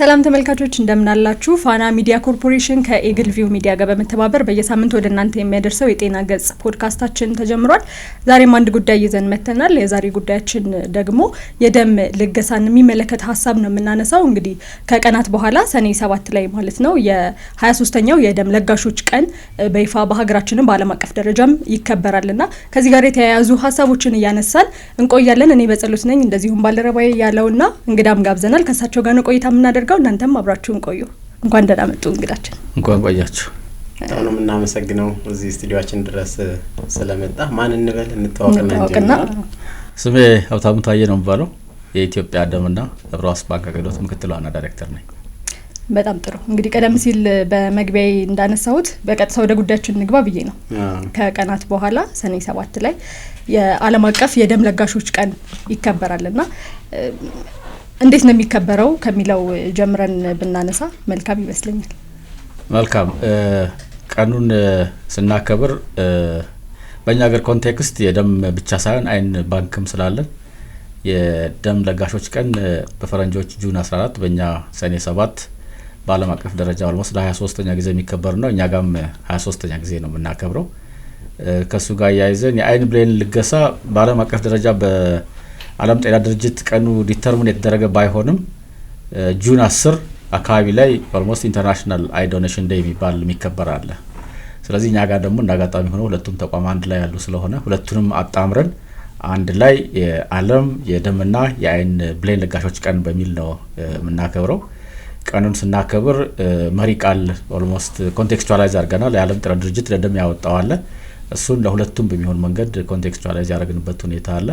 ሰላም ተመልካቾች እንደምን አላችሁ? ፋና ሚዲያ ኮርፖሬሽን ከኤግል ቪው ሚዲያ ጋር በመተባበር በየሳምንቱ ወደ እናንተ የሚያደርሰው የጤና ገጽ ፖድካስታችን ተጀምሯል። ዛሬም አንድ ጉዳይ ይዘን መተናል። የዛሬ ጉዳያችን ደግሞ የደም ልገሳን የሚመለከት ሀሳብ ነው የምናነሳው። እንግዲህ ከቀናት በኋላ ሰኔ 7 ላይ ማለት ነው የ23ኛው የደም ለጋሾች ቀን በይፋ በሀገራችንም በዓለም አቀፍ ደረጃም ይከበራልና ከዚህ ጋር የተያያዙ ሀሳቦችን እያነሳን እንቆያለን። እኔ በጸሎት ነኝ፣ እንደዚሁም ባልደረባዬ ያለውና እንግዳም ጋብዘናል። ከሳቸው ጋር ነው ቆይታ የምናደርገው። እናንተም አብራችሁን ቆዩ። እንኳን ደህና መጡ እንግዳችን። እንኳን ቆያችሁ። በጣም ነው የምናመሰግነው እዚህ ስቱዲዮአችን ድረስ ስለመጣ። ማን እንበል እንተዋወቅና? ስሜ ሀብታሙ ታዬ ነው የሚባለው። የኢትዮጵያ ደምና ህብረ ሕዋስ ባንክ አገልግሎት ምክትል ዋና ዳይሬክተር ነኝ። በጣም ጥሩ። እንግዲህ ቀደም ሲል በመግቢያዬ እንዳነሳሁት በቀጥታ ወደ ጉዳያችን እንግባ ብዬ ነው። ከቀናት በኋላ ሰኔ 7 ላይ የዓለም አቀፍ የደም ለጋሾች ቀን ይከበራልና እንዴት ነው የሚከበረው ከሚለው ጀምረን ብናነሳ መልካም ይመስለኛል። መልካም። ቀኑን ስናከብር በእኛ ሀገር ኮንቴክስት የደም ብቻ ሳይሆን አይን ባንክም ስላለን የደም ለጋሾች ቀን በፈረንጆች ጁን 14 በእኛ ሰኔ 7 በዓለም አቀፍ ደረጃ ኦልሞስት ለ23ኛ ጊዜ የሚከበር ነው። እኛ ጋርም 23ኛ ጊዜ ነው የምናከብረው። ከሱ ጋር ያይዘን የአይን ብሌን ልገሳ በዓለም አቀፍ ደረጃ በዓለም ጤና ድርጅት ቀኑ ዲተርሚን የተደረገ ባይሆንም ጁን 10 አካባቢ ላይ ኦልሞስት ኢንተርናሽናል አይ ዶኔሽን ዴይ የሚባል የሚከበር አለ። ስለዚህ እኛ ጋር ደግሞ እንዳጋጣሚ ሆኖ ሁለቱም ተቋም አንድ ላይ ያሉ ስለሆነ ሁለቱንም አጣምረን አንድ ላይ የዓለም የደምና የአይን ብሌን ለጋሾች ቀን በሚል ነው የምናከብረው። ቀኑን ስናከብር መሪ ቃል ኦልሞስት ኮንቴክስቹዋላይዝ አድርገናል። የዓለም ጤና ድርጅት ለደም ያወጣው አለ። እሱን ለሁለቱም በሚሆን መንገድ ኮንቴክስቹዋላይዝ ያደረግንበት ሁኔታ አለ።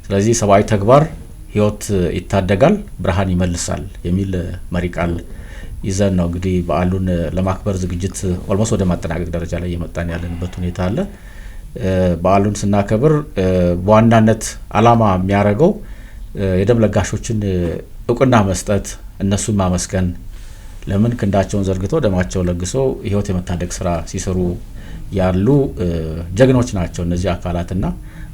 ስለዚህ ሰብአዊ ተግባር ህይወት ይታደጋል፣ ብርሃን ይመልሳል የሚል መሪ ቃል ይዘን ነው እንግዲህ በዓሉን ለማክበር ዝግጅት ኦልሞስት ወደ ማጠናቀቅ ደረጃ ላይ እየመጣን ያለንበት ሁኔታ አለ። በዓሉን ስናከብር በዋናነት ዓላማ የሚያደርገው የደም ለጋሾችን እውቅና መስጠት፣ እነሱን ማመስገን፣ ለምን ክንዳቸውን ዘርግተው ደማቸውን ለግሰው ህይወት የመታደግ ስራ ሲሰሩ ያሉ ጀግኖች ናቸው እነዚህ አካላትና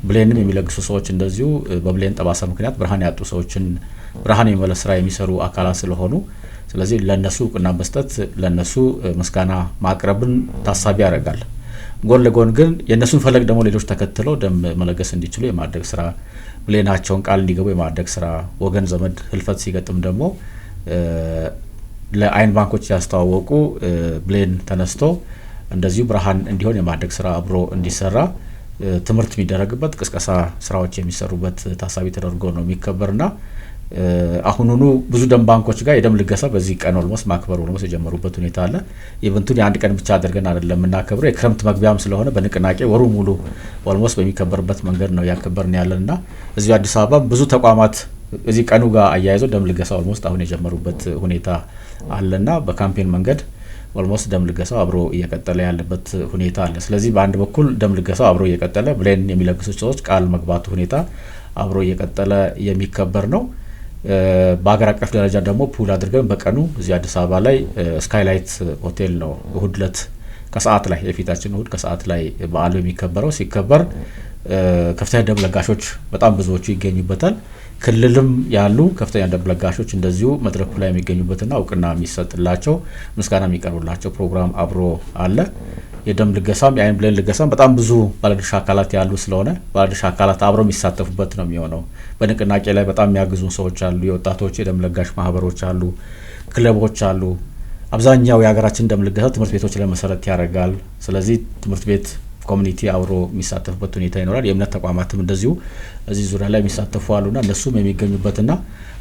ብሌንም የሚለግሱ ሰዎች እንደዚሁ በብሌን ጠባሳ ምክንያት ብርሃን ያጡ ሰዎችን ብርሃን የመመለስ ስራ የሚሰሩ አካላት ስለሆኑ ስለዚህ ለነሱ እውቅና መስጠት፣ ለነሱ ምስጋና ማቅረብን ታሳቢ ያደርጋል። ጎን ለጎን ግን የነሱን ፈለግ ደግሞ ሌሎች ተከትለው ደም መለገስ እንዲችሉ የማድረግ ስራ፣ ብሌናቸውን ቃል እንዲገቡ የማድረግ ስራ፣ ወገን ዘመድ ህልፈት ሲገጥም ደግሞ ለአይን ባንኮች ያስተዋወቁ ብሌን ተነስቶ እንደዚሁ ብርሃን እንዲሆን የማድረግ ስራ አብሮ እንዲሰራ ትምህርት የሚደረግበት ቅስቀሳ ስራዎች የሚሰሩበት ታሳቢ ተደርጎ ነው የሚከበርና አሁኑኑ ብዙ ደም ባንኮች ጋር የደም ልገሳ በዚህ ቀን ኦልሞስት ማክበር ኦልሞስት የጀመሩበት ሁኔታ አለ። ኢቨንቱን የአንድ ቀን ብቻ አድርገን አይደለም የምናከብረው። የክረምት መግቢያም ስለሆነ በንቅናቄ ወሩ ሙሉ ኦልሞስት በሚከበርበት መንገድ ነው ያከበርን ያለንና እዚሁ አዲስ አበባ ብዙ ተቋማት እዚህ ቀኑ ጋር አያይዘው ደም ልገሳ ኦልሞስት አሁን የጀመሩበት ሁኔታ አለና በካምፔን መንገድ ኦልሞስት ደም ልገሳው አብሮ እየቀጠለ ያለበት ሁኔታ አለ። ስለዚህ በአንድ በኩል ደም ልገሳው አብሮ እየቀጠለ ብሌን የሚለግሱ ሰዎች ቃል መግባቱ ሁኔታ አብሮ እየቀጠለ የሚከበር ነው። በአገር አቀፍ ደረጃ ደግሞ ፑል አድርገን በቀኑ እዚህ አዲስ አበባ ላይ ስካይላይት ሆቴል ነው እሁድ ዕለት ከሰዓት ላይ የፊታችን እሁድ ከሰዓት ላይ በዓሉ የሚከበረው። ሲከበር ከፍተኛ ደም ለጋሾች በጣም ብዙዎቹ ይገኙበታል። ክልልም ያሉ ከፍተኛ ደም ለጋሾች እንደዚሁ መድረኩ ላይ የሚገኙበትና እውቅና የሚሰጥላቸው ምስጋና የሚቀርብላቸው ፕሮግራም አብሮ አለ። የደም ልገሳም የአይን ብሌን ልገሳም በጣም ብዙ ባለድርሻ አካላት ያሉ ስለሆነ ባለድርሻ አካላት አብረው የሚሳተፉበት ነው የሚሆነው። በንቅናቄ ላይ በጣም የሚያግዙ ሰዎች አሉ። የወጣቶች የደም ለጋሽ ማህበሮች አሉ፣ ክለቦች አሉ። አብዛኛው የሀገራችን ደም ልገሳ ትምህርት ቤቶች ላይ መሰረት ያደርጋል። ስለዚህ ትምህርት ቤት ኮሚኒቲ አብሮ የሚሳተፍበት ሁኔታ ይኖራል። የእምነት ተቋማትም እንደዚሁ እዚህ ዙሪያ ላይ የሚሳተፉ አሉና እነሱም የሚገኙበትና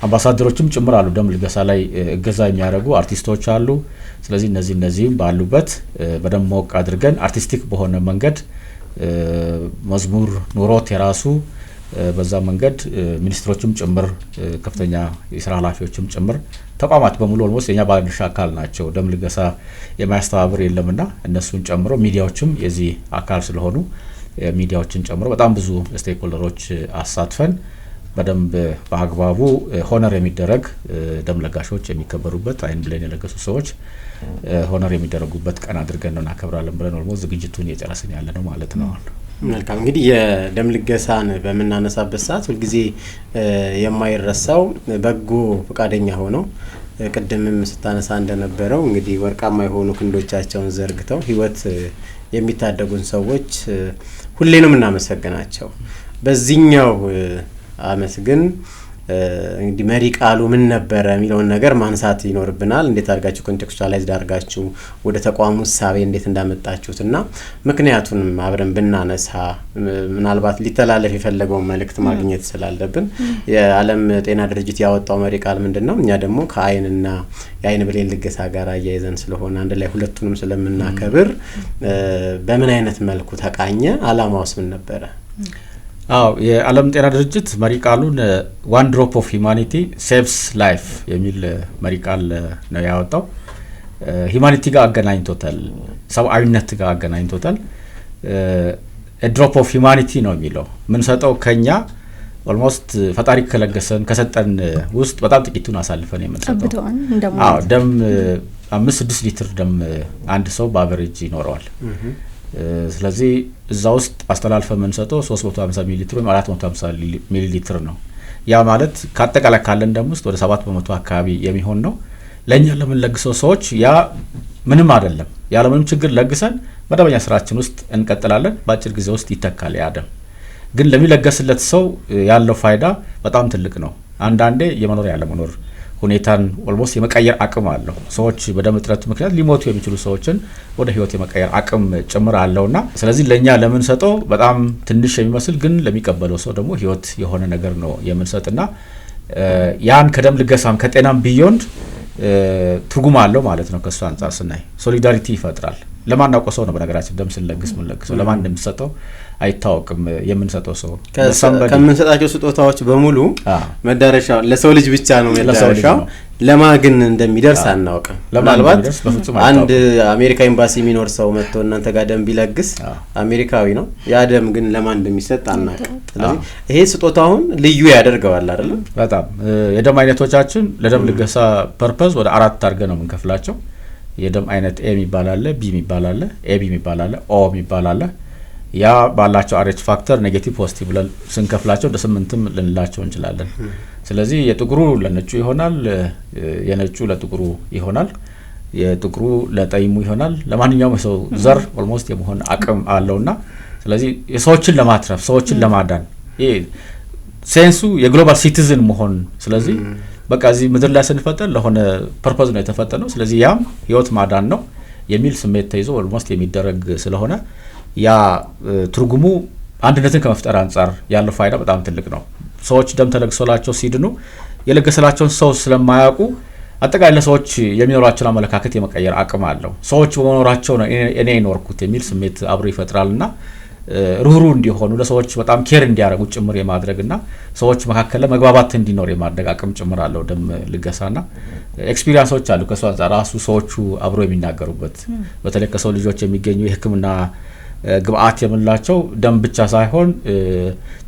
አምባሳደሮችም ጭምር አሉ። ደም ልገሳ ላይ እገዛ የሚያደርጉ አርቲስቶች አሉ። ስለዚህ እነዚህም ባሉበት በደንብ ሞቅ አድርገን አርቲስቲክ በሆነ መንገድ መዝሙር ኑሮት የራሱ በዛ መንገድ ሚኒስትሮችም ጭምር ከፍተኛ የስራ ኃላፊዎችም ጭምር ተቋማት በሙሉ ኦልሞስት የኛ ባለድርሻ አካል ናቸው። ደም ልገሳ የማያስተባብር የለምና እነሱን ጨምሮ ሚዲያዎችም የዚህ አካል ስለሆኑ ሚዲያዎችን ጨምሮ በጣም ብዙ ስቴክሆልደሮች አሳትፈን በደንብ በአግባቡ ሆነር የሚደረግ ደም ለጋሾች የሚከበሩበት አይን ብሌን የለገሱ ሰዎች ሆነር የሚደረጉበት ቀን አድርገን ነው እናከብራለን ብለን ኦልሞስት ዝግጅቱን እየጨረስን ያለ ነው ማለት ነው። መልካም። እንግዲህ የደም ልገሳን በመናነሳበት ሰዓት ሁልጊዜ የማይረሳው በጎ ፈቃደኛ ሆነው ቅድምም ስታነሳ እንደነበረው እንግዲህ ወርቃማ የሆኑ ክንዶቻቸውን ዘርግተው ህይወት የሚታደጉን ሰዎች ሁሌ ነው እናመሰግናቸው። በዚህኛው አመት ግን እንግዲህ መሪ ቃሉ ምን ነበር የሚለውን ነገር ማንሳት ይኖርብናል። እንዴት አድርጋችሁ ኮንቴክስቹአላይዝ አድርጋችሁ ወደ ተቋሙ ሳቤ እንዴት እንዳመጣችሁትና ምክንያቱንም አብረን ብናነሳ ምናልባት ሊተላለፍ የፈለገው መልእክት ማግኘት ስላለብን የዓለም ጤና ድርጅት ያወጣው መሪ ቃል ምንድነው? እኛ ደግሞ ከአይንና የአይን ብሌን ልገሳ ጋር አያይዘን ስለሆነ አንድ ላይ ሁለቱንም ስለምናከብር በምን አይነት መልኩ ተቃኘ? አላማውስ ምን ነበረ? የዓለም ጤና ድርጅት መሪ ቃሉን ዋን ድሮፕ ኦፍ ሂዩማኒቲ ሴቭስ ላይፍ የሚል መሪ ቃል ነው ያወጣው። ሂዩማኒቲ ጋር አገናኝቶታል፣ ሰብአዊነት ጋር አገናኝቶታል። ድሮፕ ኦፍ ሂዩማኒቲ ነው የሚለው ምን ሰጠው ከኛ ኦልሞስት ፈጣሪ ከለገሰን ከሰጠን ውስጥ በጣም ጥቂቱን አሳልፈን የምንሰጠው። ደም 5-6 ሊትር ደም አንድ ሰው በአቨሬጅ ይኖረዋል። ስለዚህ እዛ ውስጥ አስተላልፈ የምንሰጠው 350 ሚሊ ሊትር ወይም 450 ሚሊ ሊትር ነው። ያ ማለት ከአጠቃላይ ካለን ደም ውስጥ ወደ 7% አካባቢ የሚሆን ነው። ለኛ ለምንለግሰው ሰዎች ያ ምንም አይደለም። ያለ ምንም ችግር ለግሰን መደበኛ ስራችን ውስጥ እንቀጥላለን። በአጭር ጊዜ ውስጥ ይተካል ያ ደም። ግን ለሚለገስለት ሰው ያለው ፋይዳ በጣም ትልቅ ነው። አንዳንዴ የመኖር ያለ መኖር ሁኔታን ኦልሞስት የመቀየር አቅም አለው። ሰዎች በደም እጥረት ምክንያት ሊሞቱ የሚችሉ ሰዎችን ወደ ህይወት የመቀየር አቅም ጭምር አለውና ስለዚህ ለኛ ለምንሰጠው በጣም ትንሽ የሚመስል ግን ለሚቀበለው ሰው ደግሞ ህይወት የሆነ ነገር ነው የምንሰጥና ያን ከደም ልገሳም ከጤናም ቢዮንድ ትርጉም አለው ማለት ነው። ከሱ አንፃር ስናይ ሶሊዳሪቲ ይፈጥራል። ለማናውቀው ሰው ነው በነገራችን ደም ስንለግስ ምን ለግሰው ለማን እንደምንሰጠው አይታወቅም። የምንሰጠው ሰው ከምንሰጣቸው ስጦታዎች በሙሉ መዳረሻው ለሰው ልጅ ብቻ ነው መዳረሻው። ለማን ግን እንደሚደርስ አናውቅም። ምናልባት አንድ አሜሪካ ኤምባሲ የሚኖር ሰው መጥቶ እናንተ ጋር ደም ቢለግስ አሜሪካዊ ነው፣ ያ ደም ግን ለማን እንደሚሰጥ አናውቅም። ስለዚህ ይሄ ስጦታውን ልዩ ያደርገዋል አይደል? በጣም የደም አይነቶቻችን ለደም ልገሳ ፐርፐዝ ወደ 4 አድርገን ነው የምንከፍላቸው። የደም አይነት ኤ የሚባል አለ፣ ቢ የሚባል አለ፣ ኤቢ የሚባል አለ፣ ኦ የሚባል አለ። ያ ባላቸው አርኤች ፋክተር ኔጌቲቭ ፖዚቲቭ ብለን ስንከፍላቸው ወደ 8ም ልንላቸው እንችላለን። ስለዚህ የጥቁሩ ለነጩ ይሆናል፣ የነጩ ለጥቁሩ ይሆናል፣ የጥቁሩ ለጠይሙ ይሆናል። ለማንኛውም የሰው ዘር ኦልሞስት የመሆን አቅም አለውና ስለዚህ የሰዎችን ለማትረፍ ሰዎችን ለማዳን ይሄ ሴንሱ የግሎባል ሲቲዝን መሆን ስለዚህ በቃ እዚህ ምድር ላይ ስንፈጠር ለሆነ ፐርፐዝ ነው የተፈጠረው። ስለዚህ ያም ህይወት ማዳን ነው የሚል ስሜት ተይዞ ኦልሞስት የሚደረግ ስለሆነ ያ ትርጉሙ አንድነትን ከመፍጠር አንፃር ያለው ፋይዳ በጣም ትልቅ ነው። ሰዎች ደም ተለግሶላቸው ሲድኑ የለገሰላቸውን ሰው ስለማያውቁ አጠቃላይ ለሰዎች የሚኖራቸው አመለካከት የመቀየር አቅም አለው። ሰዎች በመኖራቸው ነው እኔ የኖርኩት የሚል ስሜት አብሮ ይፈጥራልና ሩህሩ እንዲሆኑ ለሰዎች በጣም ኬር እንዲያደርጉ ጭምር የማድረግና ሰዎች መካከለ መግባባት እንዲኖር የማድረግ አቅም ጭምር አለው ደም ልገሳና ኤክስፒሪያንሶች አሉ። ከሷ አንፃር ራሱ ሰዎቹ አብሮ የሚናገሩበት በተለይ ከሰው ልጆች የሚገኙ የሕክምና ግብአት የምንላቸው ደም ብቻ ሳይሆን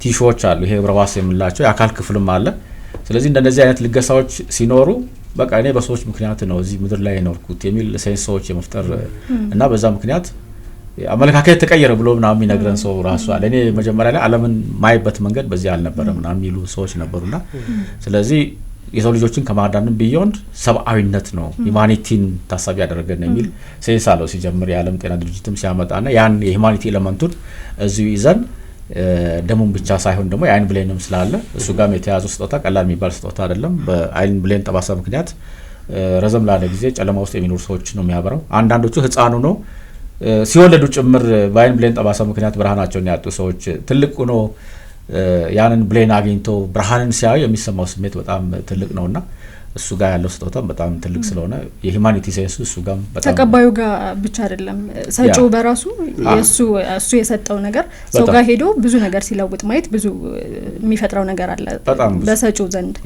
ቲሹዎች አሉ። ይሄ ብረዋስ የምንላቸው የአካል ክፍልም አለ። ስለዚህ እንደነዚህ አይነት ልገሳዎች ሲኖሩ በቃ እኔ በሰዎች ምክንያት ነው እዚህ ምድር ላይ የኖርኩት የሚል ሴንሶች የመፍጠር እና በዛ ምክንያት አመለካከት ተቀየረ ብሎ ምናምን የሚነግረን ሰው ራሱ አለ። እኔ መጀመሪያ ላይ ዓለምን ማይበት መንገድ በዚህ አልነበረም ምናምን የሚሉ ሰዎች ነበሩና ስለዚህ የሰው ልጆችን ከማዳንም ቢዮንድ ሰብአዊነት ነው ሂዩማኒቲን ታሳቢ ያደረገን የሚል ሴንስ አለው ሲጀምር የዓለም ጤና ድርጅትም ሲያመጣና ያን የሂዩማኒቲ ኤሌመንቱን እዚሁ ይዘን ደሙን ብቻ ሳይሆን ደግሞ የአይን ብሌንም ስላለ እሱ ጋር የተያዙ ስጦታ ቀላል የሚባል ስጦታ አይደለም። በአይን ብሌን ጠባሳ ምክንያት ረዘም ላለ ጊዜ ጨለማ ውስጥ የሚኖሩ ሰዎች ነው የሚያበራው። አንዳንዶቹ ህፃኑ ነው ሲወለዱ ጭምር በአይን ብሌን ጠባሳ ምክንያት ብርሃናቸውን ያጡ ሰዎች ትልቅ ሆኖ ያንን ብሌን አግኝቶ ብርሃንን ሲያዩ የሚሰማው ስሜት በጣም ትልቅ ነውና እሱ ጋር ያለው ስጦታም በጣም ትልቅ ስለሆነ የሂዩማኒቲ ሴንስ እሱ ጋር በጣም ተቀባዩ ጋር ብቻ አይደለም ሰጪው በራሱ እሱ የሰጠው ነገር ሰው ጋር ሄዶ ብዙ ነገር ሲለውጥ ማየት ብዙ የሚፈጥረው ነገር አለ በሰጪው ዘንድ።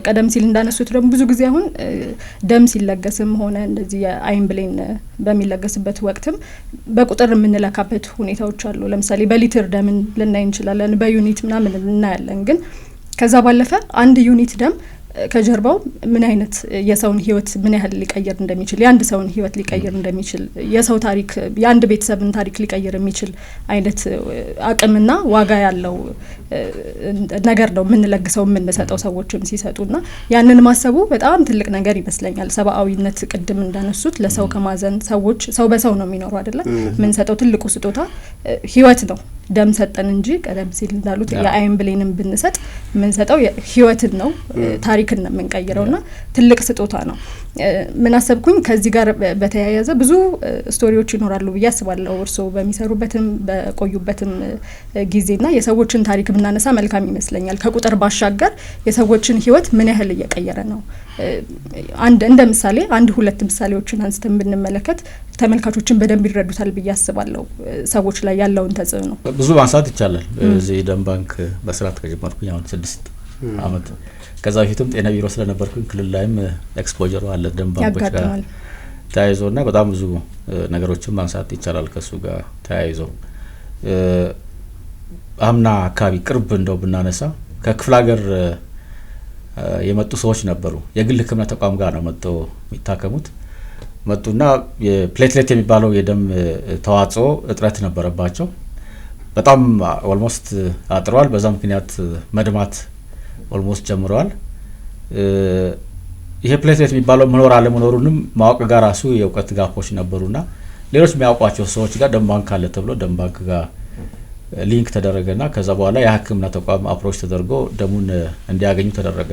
ቀደም ሲል እንዳነሱት ደግሞ ብዙ ጊዜ አሁን ደም ሲለገስም ሆነ እንደዚህ የአይን ብሌን በሚለገስበት ወቅትም በቁጥር የምንለካበት ሁኔታዎች አሉ። ለምሳሌ በሊትር ደምን ልናይ እንችላለን፣ በዩኒት ምናምን እናያለን። ግን ከዛ ባለፈ አንድ ዩኒት ደም ከጀርባው ምን አይነት የሰውን ህይወት ምን ያህል ሊቀይር እንደሚችል የአንድ ሰውን ህይወት ሊቀይር እንደሚችል የሰው ታሪክ የአንድ ቤተሰብን ታሪክ ሊቀይር የሚችል አይነት አቅምና ዋጋ ያለው ነገር ነው የምንለግሰው የምንሰጠው ሰዎችም ሲሰጡና ያንን ማሰቡ በጣም ትልቅ ነገር ይመስለኛል። ሰብአዊነት ቅድም እንዳነሱት ለሰው ከማዘን ሰዎች ሰው በሰው ነው የሚኖሩ አይደለ? ምን ሰጠው ትልቁ ስጦታ ህይወት ነው። ደም ሰጠን እንጂ ቀደም ሲል እንዳሉት የአይን ብሌንም ብንሰጥ ምን ሰጠው ህይወትን ነው ታሪክን ነው የምንቀይረውና ትልቅ ስጦታ ነው። ምን አሰብኩኝ ከዚህ ጋር በተያያዘ ብዙ ስቶሪዎች ይኖራሉ ብዬ አስባለሁ። እርሶ በሚሰሩበትም በቆዩበትም ጊዜና የሰዎችን ታሪክ ብናነሳ መልካም ይመስለኛል። ከቁጥር ባሻገር የሰዎችን ህይወት ምን ያህል እየቀየረ ነው። እንደ ምሳሌ ሁለት ምሳሌዎችን አንስተን ብንመለከት ተመልካቾችን በደንብ ይረዱታል ብዬ አስባለሁ። ሰዎች ላይ ያለውን ተጽዕኖ ብዙ ማንሳት ይቻላል። እዚህ ደም ባንክ በስራት ከጀመርኩኝ አሁን 6 አመት ከዛ በፊትም ጤና ቢሮ ስለነበርኩኝ ክልል ላይም ኤክስፖዠር አለ ደም ባንኮች ጋር ተያይዞና በጣም ብዙ ነገሮችን ማንሳት ይቻላል ከሱ ጋር ተያይዞ። አምና አካባቢ ቅርብ እንደው ብናነሳ ከክፍለ ሀገር የመጡ ሰዎች ነበሩ። የግል ሕክምና ተቋም ጋር ነው መጥተው የሚታከሙት። መጡና የፕሌትሌት የሚባለው የደም ተዋጽኦ እጥረት ነበረባቸው። በጣም ኦልሞስት አጥሯል። በዛ ምክንያት መድማት ኦልሞስት ጀምረዋል። ይሄ ፕሌትሌት የሚባለው መኖር አለመኖሩንም ማወቅ ጋር ራሱ የእውቀት ጋፖች ነበሩና ሌሎች የሚያውቋቸው ሰዎች ጋር ደም ባንክ አለ ተብሎ ደም ባንክ ጋር ሊንክ ተደረገና ከዛ በኋላ የሕክምና ተቋም አፕሮች ተደርጎ ደሙን እንዲያገኙ ተደረገ።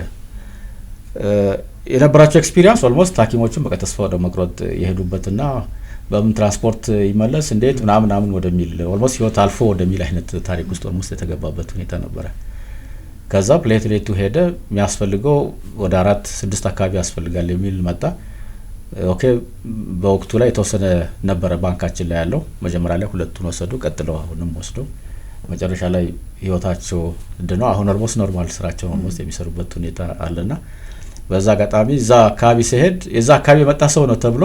የነበራቸው ኤክስፒሪየንስ ኦልሞስት ሐኪሞቹም በቃ ተስፋ ወደ መቁረጥ የሄዱበትና በምን ትራንስፖርት ይመለስ እንዴት ምናምን ወደሚል ኦልሞስት ህይወት አልፎ ወደሚል አይነት ታሪክ ውስጥ ኦልሞስት የተገባበት ሁኔታ ነበረ። ከዛ ፕሌትሌቱ ሄደ። የሚያስፈልገው ወደ 4-6 አካባቢ ያስፈልጋል የሚል መጣ። ኦኬ በወቅቱ ላይ የተወሰነ ነበረ ባንካችን ላይ ያለው። መጀመሪያ ላይ 2ቱን ወሰዱ። ቀጥለው አሁንም ወስዶ መጨረሻ ላይ ህይወታቸው እንደነው አሁን ኦልሞስት ኖርማል ስራቸው ኦልሞስት የሚሰሩበት ሁኔታ አለና በዛ አጋጣሚ እዛ አካባቢ ሲሄድ የዛ አካባቢ የመጣ ሰው ነው ተብሎ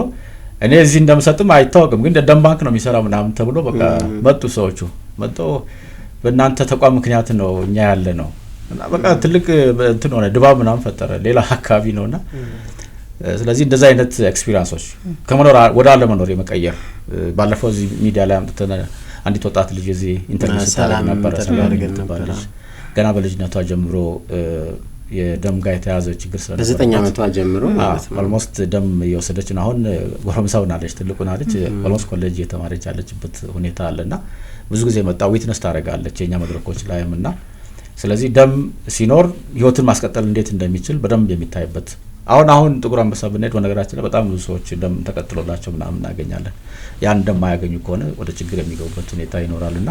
እኔ እዚህ እንደምሰጥም አይታወቅም ግን ደም ባንክ ነው የሚሰራው ምናምን ተብሎ በቃ መጡ። ሰዎቹ መጥተው በእናንተ ተቋም ምክንያት ነው እኛ ያለ ነው እና በቃ ትልቅ እንትን ሆነ ድባብ ምናምን ፈጠረ። ሌላ አካባቢ ነውና ስለዚህ እንደዛ አይነት ኤክስፒሪየንሶች ከመኖር ወደ አለመኖር የመቀየር ባለፈው እዚህ ሚዲያ ላይ አምጥተን አንዲት ወጣት ልጅ እዚህ ኢንተርቪው ስታደርግ ነበር። ገና በልጅነቷ ጀምሮ የደም ጋር የተያዘ ችግር ስለነበረ በ9 አመቷ ጀምሮ ማለት ነው ኦልሞስት ደም እየወሰደች ነው። አሁን ጎረምሳው ናለች፣ ትልቁ ናለች። ኦልሞስት ኮሌጅ የተማረች ያለችበት ሁኔታ አለና ብዙ ጊዜ መጣ ዊትነስ ታደርጋለች የኛ መድረኮች ላይምና ስለዚህ ደም ሲኖር ህይወትን ማስቀጠል እንዴት እንደሚችል በደንብ የሚታይበት አሁን ጥቁር አንበሳ ብንሄድ በነገራችን ላይ በጣም ብዙ ሰዎች ደም ተቀጥሎላቸው ምናምን እናገኛለን። ያን ደም ማያገኙ ከሆነ ወደ ችግር የሚገቡበት ሁኔታ ይኖራልና